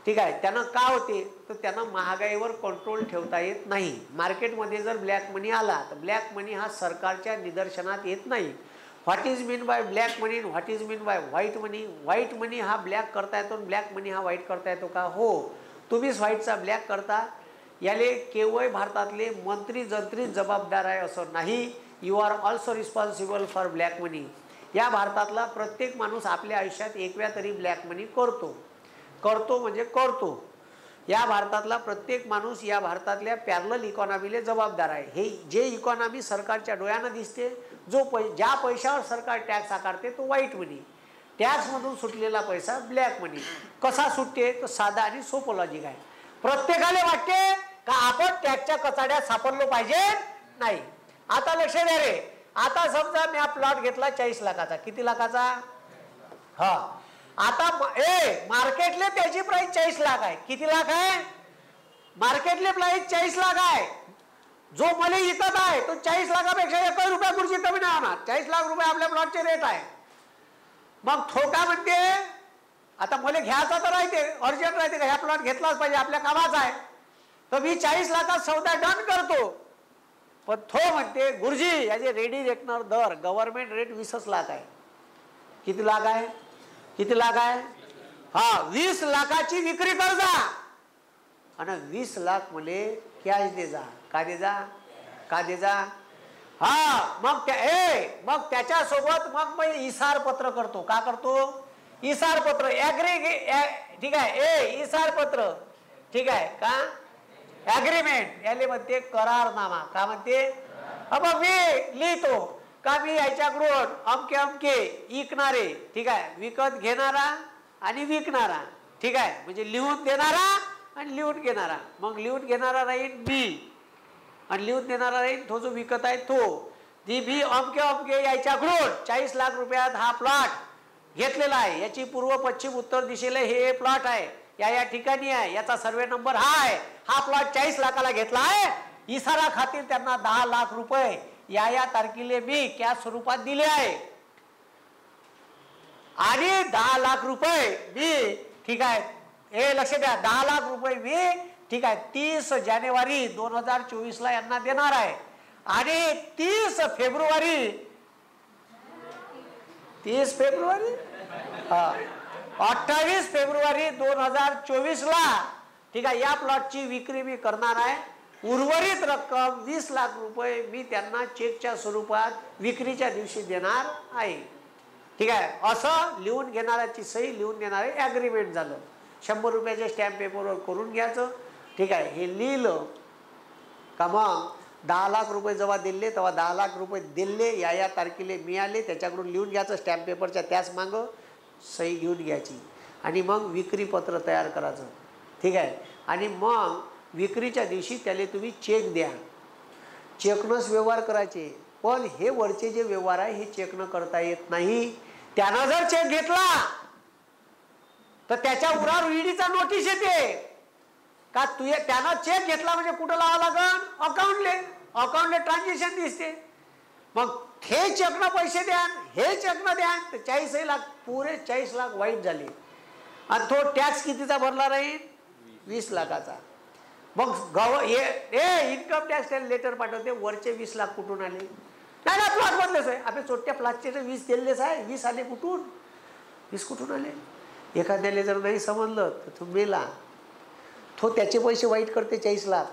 ठीक आहे. त्यानं का होते? तर त्यांना महागाईवर कंट्रोल ठेवता येत नाही. मार्केटमध्ये जर ब्लॅक मनी आला तर ब्लॅक मनी हा सरकारच्या निदर्शनात येत नाही. What is mean by black money, what is mean by white money? White money हा ब्लॅक करता येतो, ब्लॅक मनी हा व्हाईट करता येतो का? हो. तुम्हीच व्हाईटचा ब्लॅक करता. याले केवळ भारतातले मंत्री जंत्री जबाबदार आहे असं नाही. You are also responsible for black money. या भारतातला प्रत्येक माणूस आपल्या आयुष्यात एक वेळा तरी ब्लॅक मनी करतो म्हणजे करतो. या भारतातला प्रत्येक माणूस या भारतातल्या पॅरलल इकॉनॉमीला जबाबदार आहे. हे जे इकॉनॉमी सरकारच्या डोळ्यानं दिसते, ज्या पैशावर सरकार टॅक्स आकारते तो व्हाईट मनी. टॅक्समधून सुटलेला पैसा ब्लॅक मनी. कसा सुटते? तर साधा आणि सोपं लॉजिक आहे. प्रत्येकाला वाटते का आपण टॅक्सच्या कचाड्यात सापडलो पाहिजे? नाही. आता लक्ष द्या रे. आता समजा मी प्लॉट घेतला 40 लाखाचा. किती लाखाचा? हा. आता मार्केटले त्याची प्राइस 40 लाख आहे. किती लाख आहे? मार्केटले प्राइस 40 लाख आहे. जो मला विकत आहे तो 40 लाखापेक्षा 1 रुपया खुर्ची कमी नाही होणार. 40 लाख रुपये आपल्या प्लॉटचे रेट आहे. मग ठोका म्हणते आता मला घ्यायचा तर राहते, अर्जंट राहते का ह्या प्लॉट घेतलाच पाहिजे, आपल्या कामाचा आहे, तर मी 40 लाखात सौदा डन करतो. पण थो म्हणते गुरुजी याचे रेडी रेकनर दर गव्हर्नमेंट रेट 20 लाख आहे. किती लाख आहे? किती लाख आहे? हा 20 लाखाची विक्री कर जा आणि 20 लाख मले कॅश दे जा. का दे जा? का दे जा? हा. मग त्याच्यासोबत मग मी इसार पत्र करतो. का करतो? इसार पत्र ठीक आहे. इसार पत्र. ठीक आहे का? ॲग्रीमेंट याले म्हणते करारनामा. का म्हणते? मग मी लिहितो का मी याच्याकडून अमके अमके विकणारे, ठीक आहे, विकत घेणारा आणि विकणारा, ठीक आहे, म्हणजे लिहून देणारा आणि लिहून घेणारा. मग लिहून घेणारा राहील मी आणि लिहून देणारा राहील तो जो विकत आहे तो. ती भी अमके अमके याच्याकडून 40 लाख रुपयात हा प्लॉट घेतलेला आहे. याची पूर्व पश्चिम उत्तर दिशेला हे प्लॉट आहे, या ठिकाणी आहे, याचा सर्वे नंबर हा आहे. हा प्लॉट 40 लाखाला घेतला आहे. इसारा खातीर त्यांना 10 लाख रुपये या तारखेला मी कॅश स्वरूपात दिले आहे आणि 10 लाख रुपये मी, ठीक आहे, हे लक्ष द्या, 10 लाख रुपये मी, ठीक आहे, 30 जानेवारी 2024 ला यांना देणार आहे आणि 30 फेब्रुवारी 28 फेब्रुवारी 2024 ला ठीक आहे, या प्लॉटची विक्री मी करणार आहे, उर्वरित रक्कम 20 लाख रुपये मी त्यांना चेकच्या स्वरूपात विक्रीच्या दिवशी देणार आहे. ठीक आहे, असं लिहून घेणाऱ्याची सही लिहून देणारे ॲग्रीमेंट झालं. 100 रुपयाच्या स्टॅम्प पेपरवर करून घ्यायचं. ठीक आहे, हे लिहिलं का मग 10 लाख रुपये जेव्हा दिले तेव्हा 10 लाख रुपये दिले, या तारखेला मिळाले, त्याच्याकडून लिहून घ्यायचं स्टॅम्प पेपरच्या, त्याच मागं सही घेऊन घ्यायची आणि मग विक्रीपत्र तयार करायचं. ठीक आहे, आणि मग विक्रीच्या दिवशी त्याला तुम्ही चेक द्या. चेकनंच व्यवहार करायचे. पण हे वरचे जे व्यवहार आहे हे चेकनं करता येत नाही. त्यानं जर चेक घेतला तर त्याच्या उरावर ईडीचा नोटीस येते का त्यानं चेक घेतला म्हणजे कुठं लावा लागन, अकाउंटले ट्रान्झॅक्शन दिसते. मग हे चेकनं पैसे द्या, हे चेकनं द्या, तर 40 लाख, पुरे 40 लाख वाईट झाले. आणि तो टॅक्स कितीचा भरला राहील, 20 लाखाचा. मग इन्कम टॅक्स लेटर पाठवते, वरचे 20 लाख कुठून आले? नाही प्लॉट बदलेच आहे, आपल्या छोट्या प्लॉटचे 20 दिलेच आहे, 20 आले कुठून, 20 कुठून आले? एखाद्याला जर नाही समजलं तर तो मेला. तो त्याचे पैसे वाईट करते 40 लाख,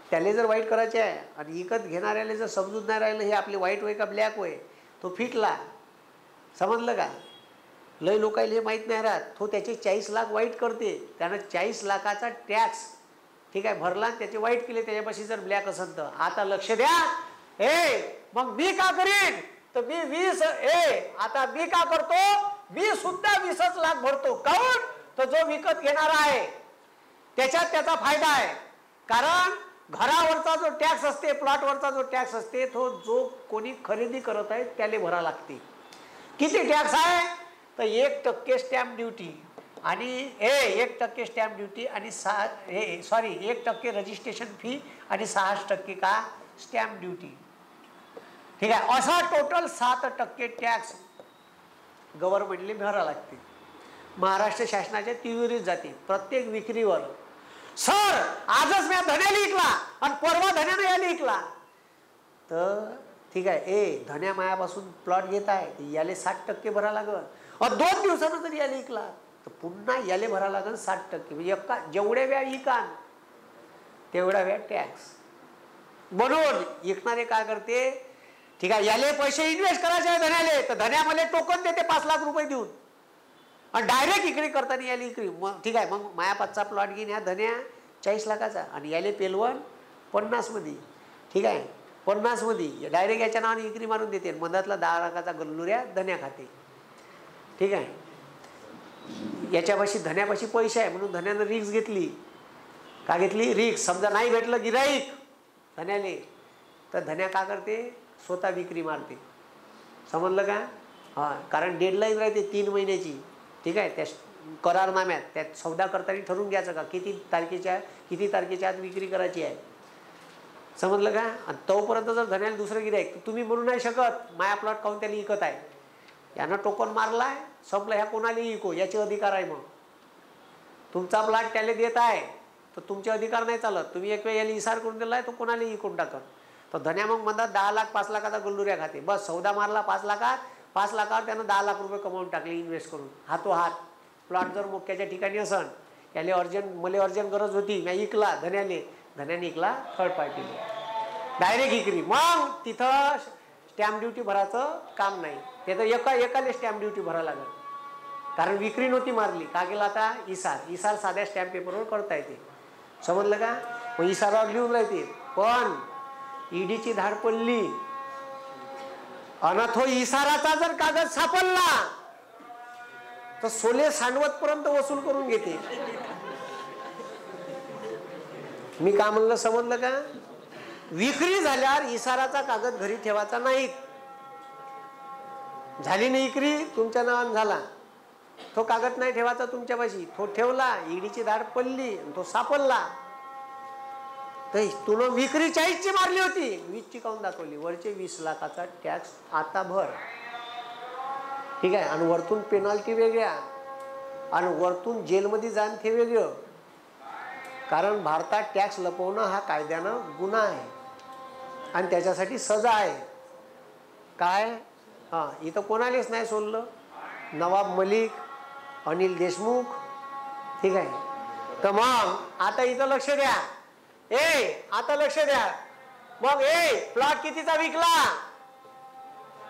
त्याला जर वाईट करायचे आहे. आणि विकत घेणाऱ्याला जर समजून नाही राहिलं हे आपले वाईट होय का ब्लॅक होय, तो फिटला. समजलं का? लय लोकांना हे माहीत नाही राहत. तो त्याचे 40 लाख वाईट करते, त्यानं 40 लाखाचा टॅक्स ठीक आहे भरला, त्याचे वाईट केले, त्याच्यापाशी जर ब्लॅक असेल तर. आता लक्ष द्या, मग मी का करीन, तर मी 20 आता मी का करतो, मी सुद्धा 20 लाख भरतो. काऊन, तर जो विकत घेणारा आहे त्याच्यात त्याचा फायदा आहे. कारण घरावरचा जो टॅक्स असते, प्लॉटवरचा जो टॅक्स असते, तो जो कोणी खरेदी करत आहे त्याला भरा लागते. किती टॅक्स आहे, तर 1% स्टॅम्प ड्युटी आणि 1% स्टॅम्प ड्युटी आणि 1% रजिस्ट्रेशन फी आणि 6% का स्टॅम्प ड्युटी. ठीक आहे, असा टोटल 7% टॅक्स गव्हर्नमेंटला भरा लागते. महाराष्ट्र शासनाच्या तिजोरीत जाते प्रत्येक विक्रीवर. सर आजच मी धन्याला विकला आणि परवा धन्यानं याला विकला, तर ठीक आहे, धन्या मायापासून प्लॉट घेत आहे, याले 60% भरा लागल. आणि 2 दिवसानं जर याला विकला तर पुन्हा याले भरा लागल 60%. म्हणजे जेवढ्या वेळा विकान तेवढा वेळ टॅक्स. म्हणून विकणारे काय करते, ठीक आहे, याले पैसे इन्व्हेस्ट करायचे आहे धन्याले, तर धन्या मला टोकन देते 5 लाख रुपये देऊन आणि डायरेक्ट इकडे करताना याला इकडे. मग ठीक आहे, मग माया 5चा प्लॉट घेईन ह्या धन्या 40 लाखाचा आणि याले पेलवण 50 मध्ये. ठीक आहे, 50 मध्ये डायरेक्ट याच्या नावाने इकरी मारून देते. मधातला 10 लाखाचा गल्लुऱ्या धन्या खाते. ठीक आहे, याच्यापाशी धन्यापाशी पैसे आहे म्हणून धन्यानं रिक्स घेतली. का घेतली रिक्स? समजा नाही भेटलं गिराईक धन्याले, तर धन्या का करते, स्वतः विक्री मारते. समजलं का? हां, कारण डेडलाईन राहते 3 महिन्याची. ठीक आहे, त्या करारनाम्यात त्यात सौदा करताना ठरवून घ्यायचं का किती तारखेच्या आत विक्री करायची आहे. समजलं का? आणि तोपर्यंत जर धन्याला दुसरं गिराईक, तुम्ही म्हणू नाही शकत माया प्लॉट काऊन त्याला विकत आहे, यानं टोकन मारलाय संपलं, ह्या कोणाला विको, याचे अधिकार आहे. मग तुमचा प्लॉट त्याला देत आहे तर तुमचे अधिकार नाही चालत. तुम्ही एक वेळ याला इसार करून दिला आहे तो कोणाला विकून टाकत. तर धन्या मग म्हणतात 10 लाख 5 लाखाचा गल्लुऱ्या खाते. बस सौदा मारला 5 लाखात, 5 लाखावर त्यानं 10 लाख रुपये कमावून टाकले इन्व्हेस्ट करून हातोहात. प्लॉट जर मोक्याच्या ठिकाणी असन, याला मला अर्जंट गरज होती, मी विकला धन्याने विकला थर्ड पार्टीने, डायरेक्ट विक्री. मग तिथं स्टॅम्प ड्युटी भरायचं काम नाही, ते तर एकाला स्टॅम्प ड्युटी भरायला लागेल. कारण विक्री नव्हती मारली. का केला आता इसार साध्या स्टॅम्प पेपरवर करता येते. समजलं का? मग इसारावर लिहून राहते. पण ईडीची धाड पडली आणि तो इसाराचा जर कागद सापडला तर सोले सांडवत पर्यंत वसूल करून घेते. मी का म्हणलं समजलं का? विक्री झाल्यावर इसाराचा कागद घरी ठेवायचा नाही. झाली नाही विक्री, तुमच्या नावाने झाला, तो कागद नाही ठेवायचा तुमच्यापाशी. तो ठेवला, ईडीची धाड पडली, तो सापडला, तर तुला विक्री 40ची मारली होती, 20ची काऊन दाखवली? वरचे 20 लाखाचा टॅक्स आता भर. ठीक आहे, आणि वरतून पेनाल्टी वेगळ्या आणि वरतून जेलमध्ये जाण ते वेगळं. कारण भारतात टॅक्स लपवणं हा कायद्यानं गुन्हा आहे आणि त्याच्यासाठी सजा आहे. काय? हां, इथं कोणालाच नाही सोडलं. नवाब मलिक, अनिल देशमुख, ठीक आहे, तर मग आता इथं लक्ष द्या, आता लक्ष द्या. मग प्लॉट कितीचा विकला?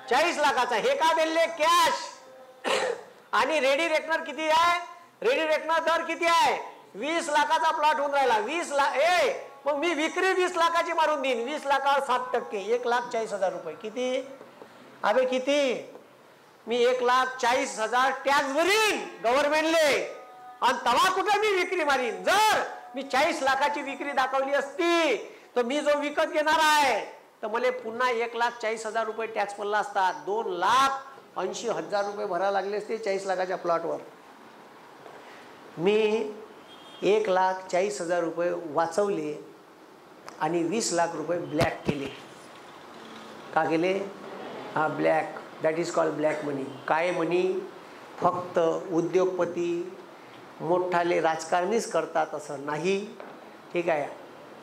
40 लाखाचा. हे का दिले? कॅश. आणि रेडी रेकनर किती आहे? रेडी रेकनर दर किती आहे? 20 लाखाचा प्लॉट होऊन राहिला. 20 लाख. मग मी विक्री 20 लाखाची मारून देईन. 20 लाखावर 7%, 1,40,000 रुपये. किती? अबे किती? मी 1,40,000 टॅक्स भरीन गव्हर्नमेंटले. आणि तवा कुठे मी विक्री मारीन? जर मी 40 लाखाची विक्री दाखवली असती तर मी जो विकत घेणार आहे तर मला पुन्हा 1,40,000 रुपये टॅक्स पडला असता. 2,80,000 रुपये भरावे लागले असते 40 लाखाच्या प्लॉटवर. मी 1,40,000 रुपये वाचवले आणि 20 लाख रुपये ब्लॅक केले. का केले? हा, black. That is called black money. काय मनी फक्त उद्योगपती मोठाले राजकारणीच करतात असं नाही. ठीक आहे,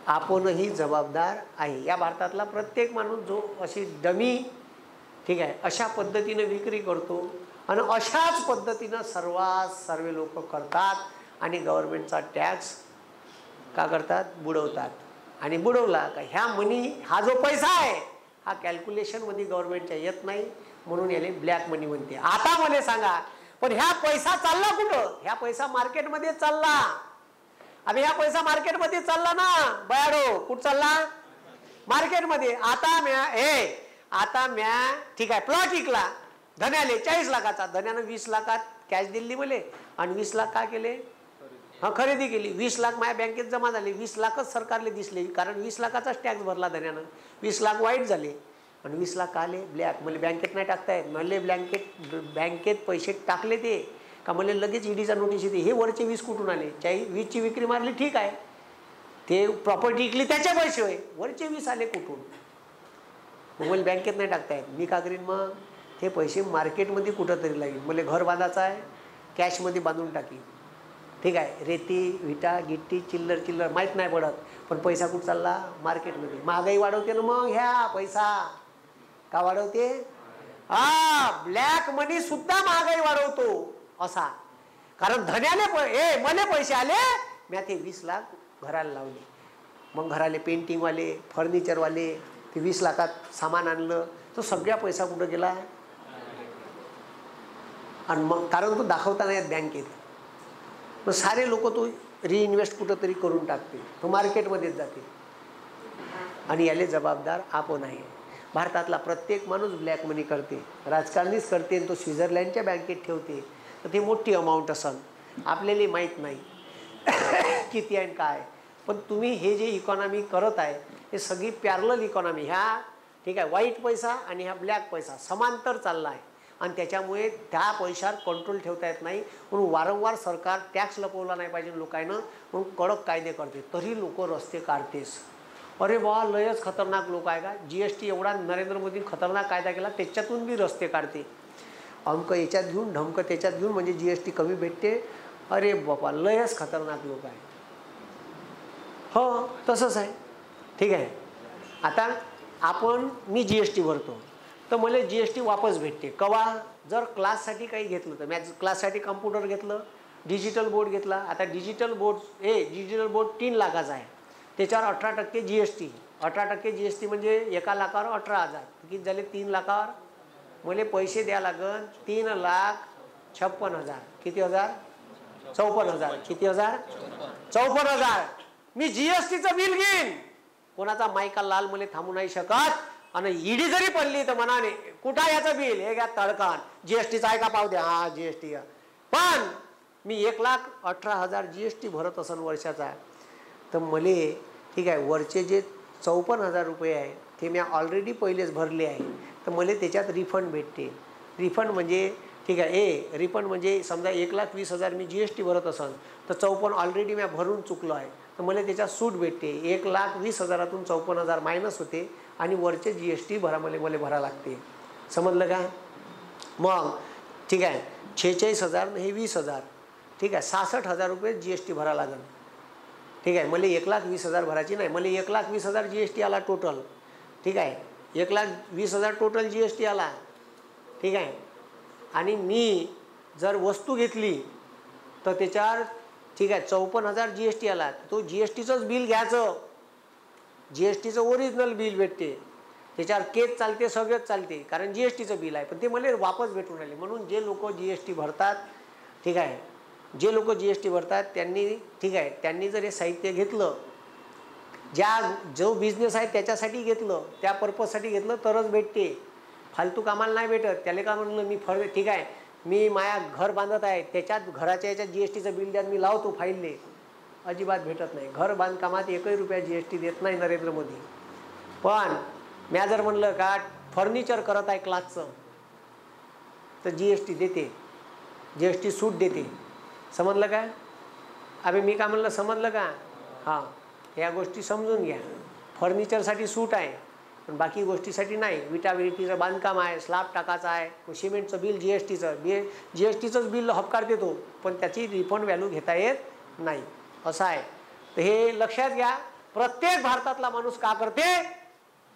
आपणही जबाबदार आहे. या भारतातला प्रत्येक माणूस जो अशी डमी, ठीक आहे, अशा पद्धतीने विक्री करतो आणि अशाच पद्धतीनं सर्व लोक करतात आणि गव्हर्नमेंटचा टॅक्स का करतात? बुडवतात. आणि बुडवला का ह्या मनी, हा जो पैसा आहे हा कॅल्क्युलेशनमध्ये गव्हर्नमेंटच्या येत नाही, म्हणून याने ब्लॅक मनी म्हणते. आता मला सांगा, पण ह्या पैसा चालला कुठं? ह्या पैसा मार्केटमध्ये चालला. अबे ह्या पैसा मार्केटमध्ये चालला ना बयाडो. कुठं चालला? मार्केटमध्ये. आता म्या ठीक आहे प्लॉट विकला धन्याले 40 लाखाचा. धन्यानं 20 लाखात कॅश दिली मले आणि 20 लाख काय केले? खरेदी केली. 20 लाख माझ्या बँकेत जमा झाले. 20 लाखच सरकारले दिसले, कारण 20 लाखाचाच टॅक्स भरला धन्यानं. 20 लाख वाईट झाले आणि 20 लाख आले ब्लॅक. मला बँकेत नाही टाकता येत. मला बँकेत पैसे टाकले ते का मला लगेच ईडीचा नोटीस येते. हे वरचे 20 कुठून आले? 20ची विक्री मारली, ठीक आहे, ते प्रॉपर्टी विकली त्याचे पैसे होय. वरचे 20 आले कुठून? मग मला बँकेत नाही टाकता येत. मी का करीन मग? ते पैसे मार्केटमध्ये कुठं तरी लागेल. मला घर बांधायचं आहे, कॅशमध्ये बांधून टाकीन. ठीक आहे, रेती विटा गिट्टी चिल्लर माहीत नाही पडत, पण पैसा कुठं चालला? मार्केटमध्ये. महागाई वाढवते ना मग ह्या पैसा. का वाढवते? ब्लॅक मनी सुद्धा महागाई वाढवतो असा. कारण धन्याले मला पैसे आले, मी ते 20 लाख घराला लावले. मग घराले पेंटिंगवाले, फर्निचरवाले ते 20 लाखात सामान आणलं, तो सगळा पैसा कुठं गेला? आणि मग कारण तो दाखवता नाही बँकेत. मग सारे लोक तो रिइन्व्हेस्ट कुठंतरी करून टाकते, तो मार्केटमध्येच जाते. आणि याले जबाबदार आपण आहे. भारतातला प्रत्येक माणूस ब्लॅक मनी करते, राजकारणीच करते. आणि तो स्वित्झर्लंडच्या बँकेत ठेवते, तर ती मोठी अमाऊंट असेल, आपल्याला माहीत नाही किती आहे काय. पण तुम्ही हे जे इकॉनॉमी करत आहे हे सगळी पॅरलल इकॉनॉमी. ह्या ठीक आहे व्हाईट पैसा आणि ह्या ब्लॅक पैसा समांतर चालला आहे. आणि त्याच्यामुळे त्या पैशावर कंट्रोल ठेवता येत नाही. म्हणून वारंवार सरकार टॅक्स लपवला नाही पाहिजे लोकांना, म्हणून कडक कायदे करते. तरी लोक रस्ते काढतेस. अरे वा, लयच खतरनाक लोक आहे का? GST एवढा नरेंद्र मोदी खतरनाक कायदा केला, त्याच्यातून बी रस्ते काढते. अंक याच्यात घेऊन ढमक त्याच्यात घेऊन म्हणजे GST कमी भेटते. अरे बापा, लयच खतरनाक लोक आहे. हो, तसंच आहे. ठीक आहे, आता मी GST भरतो तर मला GST वापस भेटते. कवा? जर क्लाससाठी काही घेतलं तर. मी क्लाससाठी कम्प्युटर घेतलं, डिजिटल बोर्ड घेतला. आता डिजिटल बोर्ड 3 लाखाचा आहे, त्याच्यावर 18% GST. 18% GST म्हणजे 1 लाखावर 18,000. किती झाले? 3 लाखावर मला पैसे द्या लागन 3,56,000. किती हजार? 54,000. किती हजार? 54,000. मी GSTचं बिल घेईन. कोणाचा मायका लाल मला थांबू नाही शकत. आणि ईडी जरी पडली तर मनाने कुठं याचं बिल? हे घ्या तडकान, GSTचं आहे का पाहू द्या. हा, GST. पण मी 1,18,000 GST भरत असन वर्षाचा, तर मले ठीक आहे वरचे जे 54,000 रुपये आहे ते मी ऑलरेडी पहिलेच भरले आहे, तर मला त्याच्यात रिफंड भेटते. रिफंड म्हणजे ठीक आहे रिफंड म्हणजे समजा 1,20,000 मी GST भरत असन तर 54 ऑलरेडी मी भरून चुकलो आहे, तर मला त्याच्यात सूट भेटते. 1,20,000तून 54,000 मायनस होते आणि वरचे GST मला भरा लागते. समजलं का? मग ठीक आहे 46,000 हे 20,000. ठीक आहे 66,000 रुपये GST भरा लागेल. ठीक आहे, मला 1,20,000 भरायची नाही, मला 1,20,000 GST आला टोटल. ठीक आहे, 1,20,000 टोटल GST आला. ठीक आहे, आणि मी जर वस्तू घेतली तर त्याच्यावर ठीक आहे, 54,000 GST आला. तो GSTचंच बिल घ्यायचं, GSTचं ओरिजिनल बिल भेटते, त्याच्यावर केस चालते, सगळंच चालते, कारण GSTचं बिल आहे. पण ते मला वापस भेटून राहिले. म्हणून जे लोक GST भरतात, ठीक आहे, जे लोक GST भरतात त्यांनी, ठीक आहे, त्यांनी जर हे साहित्य घेतलं, जो बिझनेस आहे त्याच्यासाठी घेतलं, त्या पर्पजसाठी घेतलं तरच भेटते, फालतू कामाला नाही भेटत. त्याला का म्हणलं मी ठीक आहे, मी माया घर बांधत आहे, त्याच्यात घराच्या याच्यात GSTचं बिल द्या, मी लावतो फाईलले, अजिबात भेटत नाही. घर बांधकामात 1 रुपया GST देत नाही नरेंद्र मोदी. पण म्या जर म्हणलं का फर्निचर करत आहे क्लासचं, तर GST देते, GST सूट देते. समजलं का? अबे मी का म्हणलं, समजलं का? हां, या गोष्टी समजून घ्या. फर्निचरसाठी सूट आहे, पण बाकी गोष्टीसाठी नाही. विटाविटीचं बांधकाम आहे, स्लॅब टाकायचा आहे, सिमेंटचं बिल GSTचंच बिल हपकार देतो, पण त्याची रिफंड व्हॅल्यू घेता येत नाही, असं आहे. तर हे लक्षात घ्या. प्रत्येक भारतातला माणूस का करते?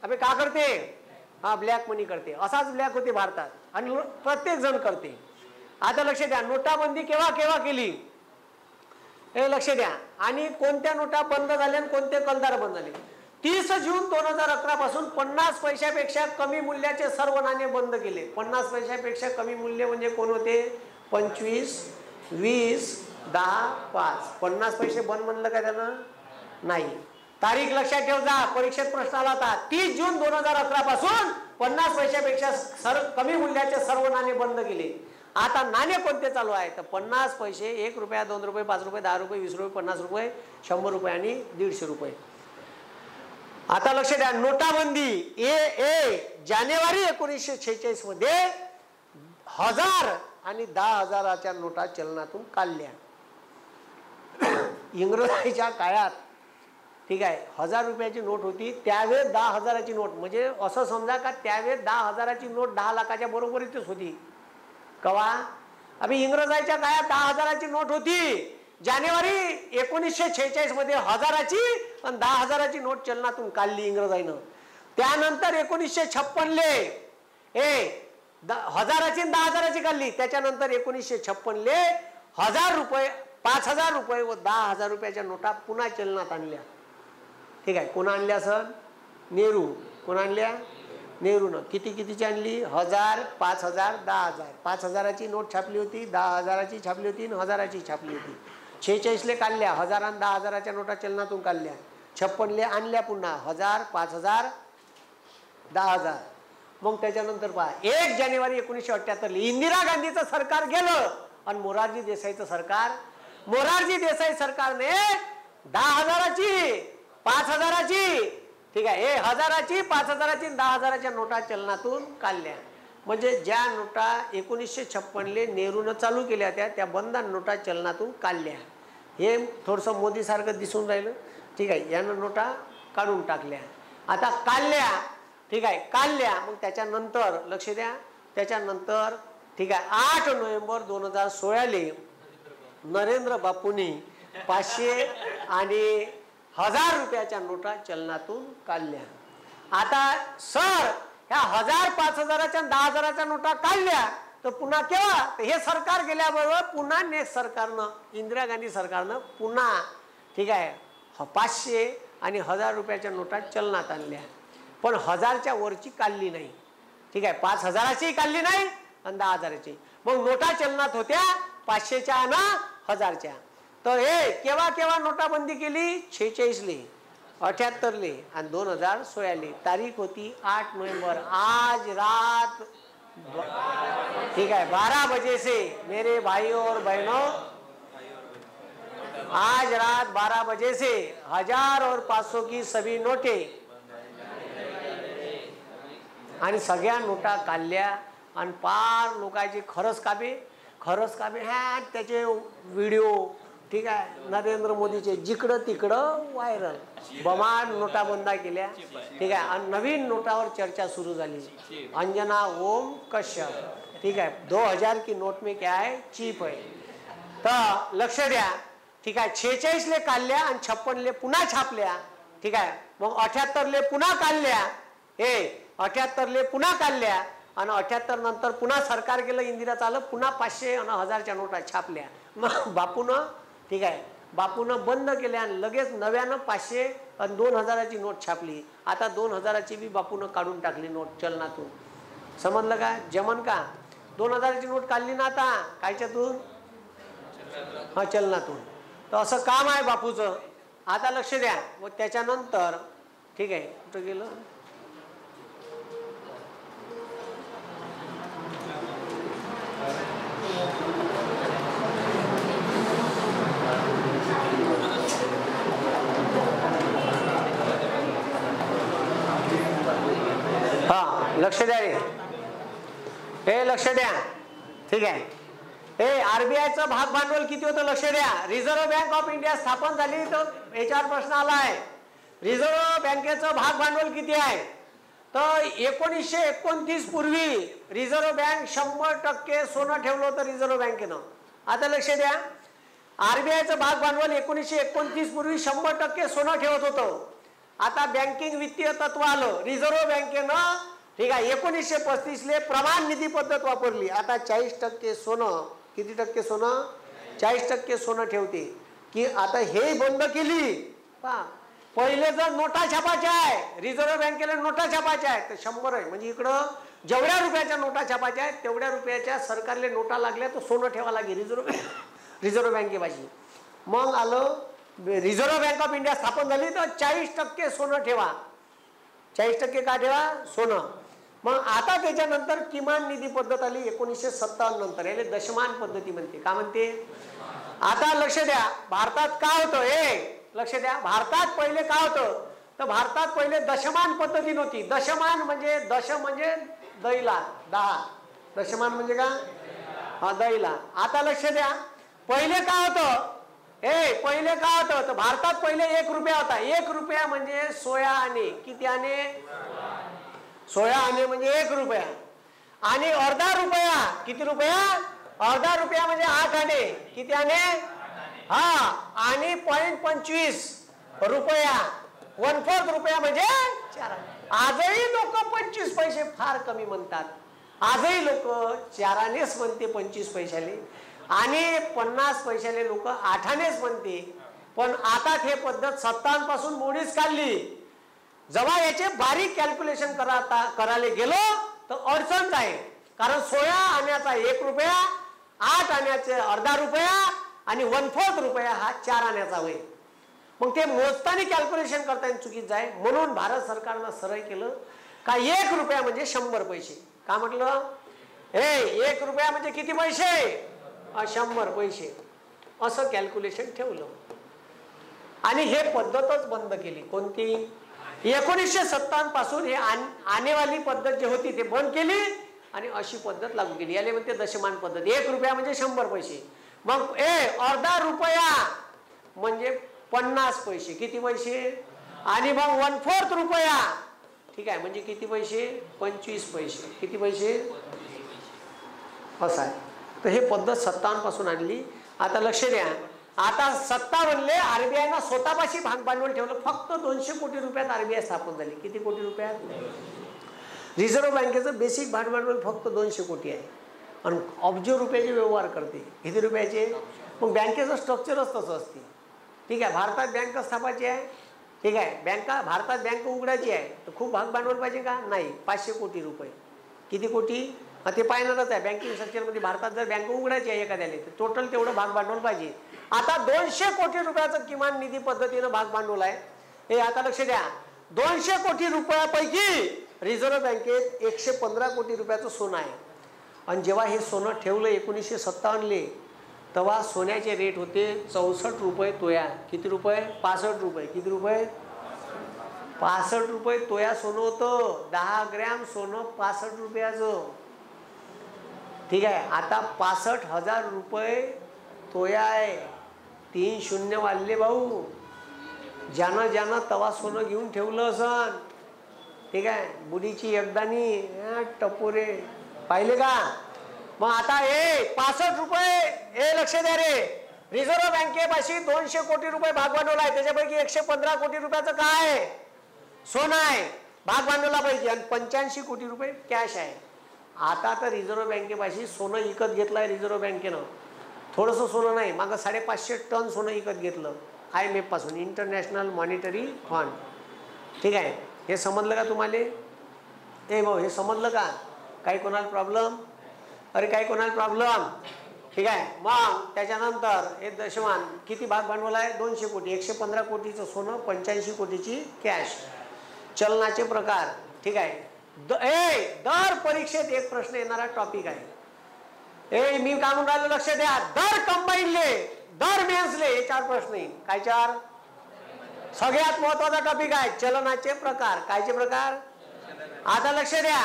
अबे का करते? हा, ब्लॅक मनी करते. असाच ब्लॅक होते भारतात आणि प्रत्येक जण करते. आता लक्ष द्या, नोटाबंदी केव्हा केव्हा केली हे लक्ष द्या. आणि कोणत्या नोटा बंद झाल्या आणि कोणते कलदार बंद झाले. 30 जून 2011 पासून 50 पैशापेक्षा कमी मूल्याचे सर्व नाणे बंद केले. 50 पैशापेक्षा कमी मूल्य म्हणजे कोण होते? 25, 20, 10, 5. 50 पैसे बंद म्हणलं का त्यानं? नाही. तारीख लक्षात ठेव जा, परीक्षेत प्रश्न आला होता. 30 जून 2011 पासून 50 पैशापेक्षा कमी मूल्याचे सर्व नाणे बंद केले. आता नाणे कोणते चालू आहे? तर 50 पैसे, 1 रुपया, 2 रुपये, 5 रुपये, 10 रुपये, 20 रुपये, 50 रुपये, 100 रुपये आणि 150 रुपये. आता लक्ष द्या, नोटाबंदी जानेवारी 1946 मध्ये 1000 आणि 10,000च्या नोटा चलनातून काढल्या. इंग्रजांच्या काळात, ठीक आहे, 1000 रुपयाची नोट होती, त्यावेळेस 10,000ची नोट, म्हणजे असं समजा का त्यावेळेस 10,000ची नोट 10 लाखाच्या बरोबरीतच होती. कवा? अभि इंग्रजांच्या काळात 10,000ची नोट होती. जानेवारी 1946 मध्ये 1000ची आणि 10,000ची नोट चलनातून काढली इंग्रजांनं. त्यानंतर 1956 1000ची आणि 10,000ची काढली. त्याच्यानंतर 1956 1000 रुपये, 5000 रुपये व 10,000 रुपयाच्या नोटा पुन्हा चलनात आणल्या. ठीक आहे, कोण आणल्या सर? नेहरू. कोण आणल्या? नेहरूनं. कितीची आणली? 1000, 5000, 10,000. 5000ची नोट छापली होती, 10,000ची छापली होती आणि 1000ची छापली होती. 46 काढल्या, 1000 आणि 10,000च्या नोटा चलनातून काढल्या. 56 आणल्या पुन्हा, 1000, 5000, 10,000. मग त्याच्यानंतर पहा, 1 जानेवारी 1978 इंदिरा गांधीचं सरकार गेलं आणि मोरारजी देसाईचं सरकार. मोरारजी देसाई सरकारने 10,000ची, 5000ची, ठीक आहे, 1000ची, 5000ची, 10,000च्या नोटा चलनातून काढल्या. म्हणजे ज्या नोटा 1956 नेहरूनं चालू केल्या होत्या त्या बंद नोटा चलनातून काढल्या. हे थोडंसं मोदी सारखं दिसून राहिलं. ठीक आहे, यानं नोटा काढून टाकल्या. आता काढल्या, ठीक आहे, काढल्या. मग त्याच्यानंतर लक्ष द्या, त्याच्यानंतर ठीक आहे 8 नोव्हेंबर 2016 नरेंद्र बापूंनी 500 आणि 1000 रुपयाच्या नोटा चलनातून काढल्या. आता सर ह्या 1000, 5000च्या, 10,000च्या नोटा काढल्या तर पुन्हा केव्हा? तर हे सरकार गेल्याबरोबर पुन्हा नेक्स्ट सरकारनं, इंदिरा गांधी सरकारनं पुन्हा, ठीक आहे, 500 आणि 1000 रुपयाच्या नोटा चलनात आणल्या. पण 1000च्या वरची काढली नाही. ठीक आहे, 5000ची काढली नाही आणि 10,000ची. मग नोटा चलनात होत्या 500च्या आणि 1000च्या. तर हे केव्हा केव्हा नोटाबंदी केली? 46, 78 आणि 2016. तारीख होती 8 नोव्हेंबर. आज रात, ठीक है, 12 बजे से मेरे भाइयों और बहनों, आज रात 12 बजे से 1000 और 500 की सभी नोटे आणि सगळ्या नोटा काढल्या आणि पार लोकांचे खरंच काबे ह्या त्याचे व्हिडिओ, ठीक आहे, नरेंद्र मोदीचे जिकडं तिकडं व्हायरल. बमाड नोटा बंद केल्या. ठीक आहे, आणि नवीन नोटावर चर्चा सुरू झाली. अंजना ओम कश्यप, ठीक है, 2000 की नोट में क्या है? चीप है. तर लक्ष द्या, ठीक आहे, 46 काढल्या आणि 56 पुन्हा छापल्या. ठीक आहे, मग 78 पुन्हा काढल्या. 78 पुन्हा काढल्या आणि 78 नंतर पुन्हा सरकार गेलं, इंदिरा चाललं, पुन्हा 500 आणि 1000च्या नोटा छापल्या. मग बापून ठीक आहे, बापूनं बंद केल्या आणि लगेच नव्यानं 500 आणि 2000ची नोट छापली. आता 2000ची बी बापूनं काढून टाकली नोट चलनातून. समजलं का? जमन का? 2000ची नोट काढली ना आता कायच्यातून? हा, चलनातून. तर असं काम आहे बापूचं. आता लक्ष द्या. व त्याच्यानंतर ठीक आहे, कुठं गेलं? हा, लक्ष द्या रे, हे लक्ष द्या. ठीक आहे, हे आरबीआयचं भाग भांडवल किती होतं लक्ष द्या. रिझर्व्ह बँक ऑफ इंडिया स्थापन झाली तर याच्यावर प्रश्न आला आहे. रिझर्व्ह बँकेचं भाग भांडवल किती आहे? तर 1929 पूर्वी रिझर्व्ह बँक 100% सोनं ठेवलं होतं रिझर्व्ह बँकेनं. आता लक्ष द्या, आरबीआयचं भाग भांडवल 1929 पूर्वी 100% सोनं ठेवत होतं. आता बँकिंग वित्तीय तत्व आलं, रिझर्व्ह बँकेनं ठीक आहे 1935 प्रमाण निधी पद्धत वापरली. आता 40% सोनं, किती टक्के सोनं? 40% सोनं ठेवते. की आता हे बंद केली. पहा, पहिले जर नोटा छापायच्या आहे, रिझर्व्ह बँकेला नोटा छापायच्या आहेत तर 100 आहे. म्हणजे इकडं जेवढ्या रुपयाच्या नोटा छापायच्या आहेत तेवढ्या रुपयाच्या सरकारले नोटा लागल्या तर सोनं ठेवा लागेल रिझर्व्ह बँकेपाशी. मग आलं रिझर्व्ह बँक ऑफ इंडिया स्थापन झाली तर 40% सोनं ठेवा. 40% का ठेवा? सोनं. मग आता त्याच्यानंतर किमान निधी पद्धत आली 1957 नंतर. याला दशमान पद्धती म्हणते. का म्हणते? आता लक्ष द्या, भारतात काय होतं हे लक्ष द्या. भारतात पहिले काय होतं तर भारतात पहिले दशमान पद्धती नव्हती. दशमान म्हणजे दश म्हणजे दैला 10. दशमान म्हणजे का? हा, दैला. आता लक्ष द्या, पहिले काय होतं पहिले काय होतं तर भारतात पहिले 1 रुपया होता. 1 रुपया म्हणजे 16 आणे. किती आणे? 16 आणे म्हणजे 1 रुपया. आणि अर्धा रुपया किती रुपया? अर्धा रुपया म्हणजे 8 आणे. किती आणे? हा, आणि 0.25 रुपया, 1/4 रुपया म्हणजे 4 आणे. आजही लोक 25 पैसे फार कमी म्हणतात. आजही लोक 4 आणेच म्हणते 25 पैशाले, आणि 50 पैशाले लोक 8 आणेच म्हणते. पण आता हे पद्धत 57 पासून मोडीच काढली. जेव्हा याचे बारीक कॅल्क्युलेशन करायला गेलो तर अडचण आहे. कारण 16 आण्याचा 1 रुपया, 8 आण्याचे अर्धा रुपया आणि 1/4 रुपया हा 4 आण्याचा होय. मग ते मोजताना कॅल्क्युलेशन करताना चुकीचं आहे. म्हणून भारत सरकारनं सरळ केलं का 1 रुपया म्हणजे 100 पैसे. का म्हटलं? 1 रुपया म्हणजे किती पैसे? 100 पैसे. असं कॅल्क्युलेशन ठेवलं आणि हे पद्धतच बंद केली. कोणती? 1957 पासून हे आणेवाली पद्धत जी होती ते बंद केली आणि अशी पद्धत लागू केली. याला म्हणते दशमान पद्धत. 1 रुपया म्हणजे 100 पैसे. मग अर्धा रुपया म्हणजे 50 पैसे. किती पैसे? आणि मग 1/4 रुपया ठीक आहे म्हणजे किती पैसे? 25 पैसे. किती पैसे? असं आहे. तर हे पद्धत 57 पासून आणली. आता लक्ष द्या, आता 57ले आरबीआयनं स्वतःपाशी भाग भांडवल ठेवलं. फक्त 200 कोटी रुपयात आरबीआय स्थापन झाली. किती कोटी रुपयात? रिझर्व्ह बँकेचं बेसिक भाग भांडवल फक्त 200 कोटी आहे आणि अब्ज रुपयाचे व्यवहार करते. किती रुपयाचे? मग बँकेचं स्ट्रक्चरच तसं असते. ठीक आहे, भारतात बँक स्थापायची आहे. ठीक आहे, भारतात बँक उघडायची आहे तर खूप भाग भांडवल पाहिजे का? नाही, 500 कोटी रुपये. किती कोटी? ते पाहणारच आहे. बँकिंग स्ट्रक्चरमध्ये भारतात जर बँक उघडायची आहे एखाद्याला तर टोटल तेवढं भाग भांडवल पाहिजे. आता 200 कोटी रुपयाचं किमान निधी पद्धतीनं भाग भांडवल आहे. हे आता लक्ष द्या, 200 कोटी रुपयापैकी रिझर्व्ह बँकेत 115 कोटी रुपयाचं सोनं आहे. आणि जेव्हा हे सोनं ठेवलं 1957ले तेव्हा सोन्याचे रेट होते 64 रुपये तोया. किती रुपये? 65 रुपये. किती रुपये? 65 रुपये तोया सोनं होतं. 10 ग्रॅम सोनं 65 रुपयाचं. ठीक आहे, आता 65,000 रुपये तोया आहे. 3 शून्य वाढले भाऊ. ज्यानं तवा सोनं घेऊन ठेवलं असन. ठीक आहे, बुडीची एकदानी टपोरे पाहिले का? मग आता 65 रुपये लक्ष द्या रे. रिझर्व्ह बँकेपाशी 200 कोटी रुपये भाग भांडवल आहे. त्याच्यापैकी 115 कोटी रुपयाचं काय आहे? सोनं आहे भाग भांडवलापैकी. आणि 85 कोटी रुपये कॅश आहे. आता तर रिझर्व्ह बँकेपाशी सोनं विकत घेतलंय रिझर्व्ह बँकेनं. थोडंसं सोनं नाही, मागं 550 टन सोनं विकत घेतलं IMF पासून, इंटरनॅशनल मॉनिटरी फंड. ठीक आहे, हे समजलं का तुम्हाला? ए भाऊ, हे समजलं का? काही कोणाला प्रॉब्लेम? अरे काही कोणाला प्रॉब्लेम? ठीक आहे. मग त्याच्यानंतर हे दशमान किती भाग भांडवल आहे? 200 कोटी. 115 कोटीचं सोनं, 85 कोटीची कॅश. चलनाचे प्रकार. ठीक आहे. दर परीक्षेत एक प्रश्न येणारा टॉपिक आहे. मी काय म्हणून राहिलो, लक्ष द्या. दर कंबाईनले, दर मेन्सले हे 4 प्रश्न येईल. काय 4? सगळ्यात महत्वाचा टॉपिक आहे चलनाचे प्रकार. कायचे प्रकार? आता लक्ष द्या.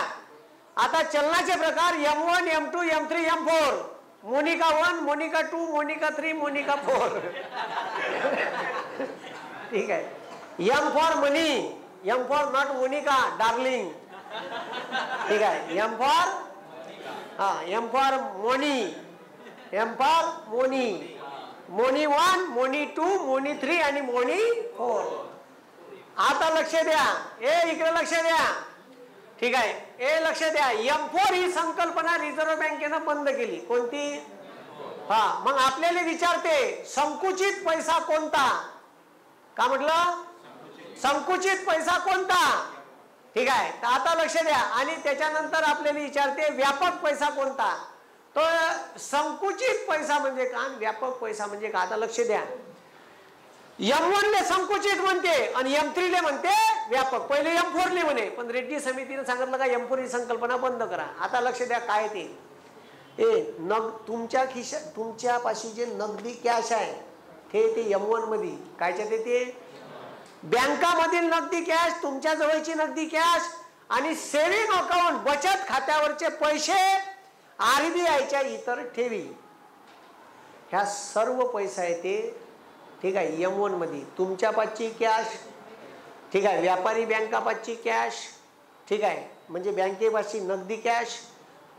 आता चलनाचे प्रकार M1, M2, M3, M4. Monika 1, Monika 2, Monika 3, Monika 4. ठीक आहे. M for money, M for not Monica darling. ठीक आहे. M for M for money, M for money. Money 1, money 2, money 3 आणि मोनी 4. आता लक्ष द्या. इकडे लक्ष द्या. ठीक आहे. लक्ष द्या. M4 ही संकल्पना रिझर्व्ह बँकेनं बंद केली. कोणती? मग आपल्याला विचारते संकुचित पैसा कोणता? का म्हटलं? संकुचित पैसा कोणता? ठीक आहे. तर आता लक्ष द्या. आणि त्याच्यानंतर आपल्याला विचारते व्यापक पैसा कोणता? तो संकुचित पैसा म्हणजे का, व्यापक पैसा म्हणजे का? आता लक्ष द्या. M1 ले संकुचित म्हणते आणि M3 ले म्हणते व्यापक. पहिले M4 ले म्हणे, पण रेड्डी समितीने सांगितलं का M4 ही संकल्पना बंद करा. आता लक्ष द्या काय ते. तुमच्या खिशात, तुमच्यापाशी जे नगदी कॅश आहे ते M1 मध्ये. कायच्या ते बँकामधील नगदी कॅश, तुमच्या जवळची नगदी कॅश आणि सेव्हिंग अकाउंट बचत खात्यावरचे पैसे, RBIच्या इतर ठेवी, ह्या सर्व पैसा आहे ते. ठीक आहे. M1 मध्ये तुमच्या पासची कॅश. ठीक आहे. व्यापारी बँका पासची कॅश. ठीक आहे. म्हणजे बँकेपासची नगदी कॅश,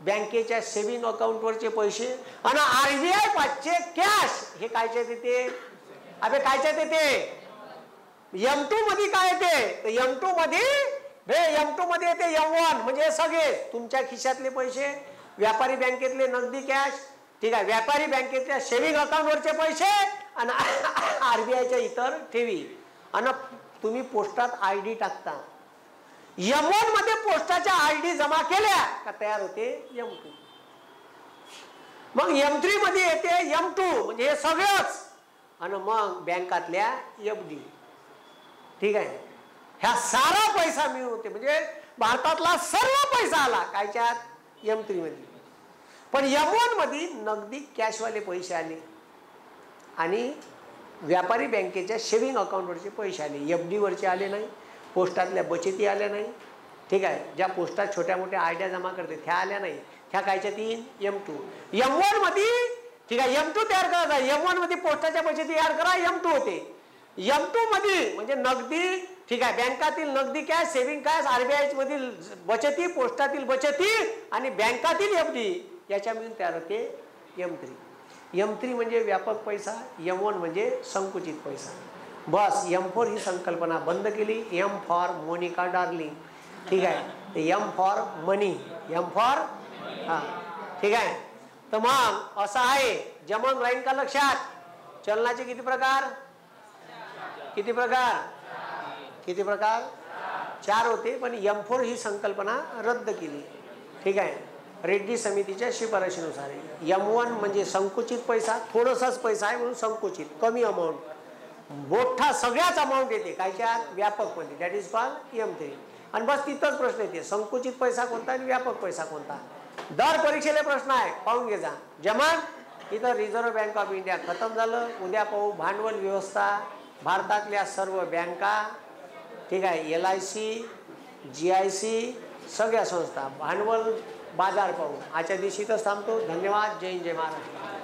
बँकेच्या सेव्हिंग अकाउंटवरचे पैसे आणि RBI पासचे कॅश. हे कायचे ते? अबे कायचे ते? M2 मध्ये काय येते? M2 मध्ये येते M1 म्हणजे सगळे तुमच्या खिशातले पैसे, व्यापारी बँकेतले नगदी कॅश. ठीक आहे. व्यापारी बँकेच्या सेव्हिंग अकाउंटवरचे पैसे आणि RBIच्या इतर ठेवी. आणि तुम्ही पोस्टात ID टाकता. M1 मध्ये पोस्टाच्या ID जमा केल्या का तयार होते M2. मग M3 मध्ये येते M2 म्हणजे हे सगळंच. आणि मग बँकातल्या FD. ठीक आहे. ह्या सारा पैसा मिळून होते म्हणजे भारतातला सर्व पैसा आला कायच्यात? M3 मध्ये. पण M1 मध्ये नगदी कॅशवाले पैसे आले आणि व्यापारी बँकेच्या सेव्हिंग अकाउंटवरचे पैसे आले. FD वरचे आले नाही, पोस्टातल्या बचती आल्या नाही. ठीक आहे. ज्या पोस्टात छोट्या मोठ्या आयडिया जमा करते त्या आल्या नाही. त्या कायच्या 3? M2. M1 मध्ये. ठीक आहे. M2 तयार करायचा. M1 मध्ये पोस्टाच्या बचती तयार करा, M2 होते. M2 मध्ये म्हणजे नगदी. ठीक आहे. बँकातील नगदी कॅश, सेव्हिंग कॅश, RBI मधील बचती, पोस्टातील बचती आणि बँकातील FD याच्या मिळून तयार होते M3. M3 म्हणजे व्यापक पैसा, M1 म्हणजे संकुचित पैसा. बस M4 ही संकल्पना बंद केली. M for Monica darling. ठीक आहे. M for money, M for ठीक आहे. तर मग असं आहे. जमन राहील का लक्षात? चलनाचे किती प्रकार? किती प्रकार? किती प्रकार? 4 होते. पण M4 ही संकल्पना रद्द केली. ठीक आहे. रेड्डी समितीच्या शिफारशीनुसार. M1 म्हणजे संकुचित पैसा, थोडासाच पैसा आहे म्हणून संकुचित, कमी अमाऊंट. मोठा सगळ्याच अमाऊंट येते कायच्या? व्यापक मध्ये. That is called M3. आणि बस तिथंच प्रश्न येते संकुचित पैसा कोणता आणि व्यापक पैसा कोणता. दर परीक्षेला प्रश्न आहे, पाहून घे जा. जमान इथं रिझर्व्ह बँक ऑफ इंडिया खतम झालं. उद्या पाहू भांडवल व्यवस्था, भारतातल्या सर्व बँका. ठीक आहे. LIC, GIC सगळ्या संस्था, भांडवल बाजार पाहू. आजच्या दिवशी तर थांबतो. धन्यवाद. जय हिंद, जय महाराष्ट्र.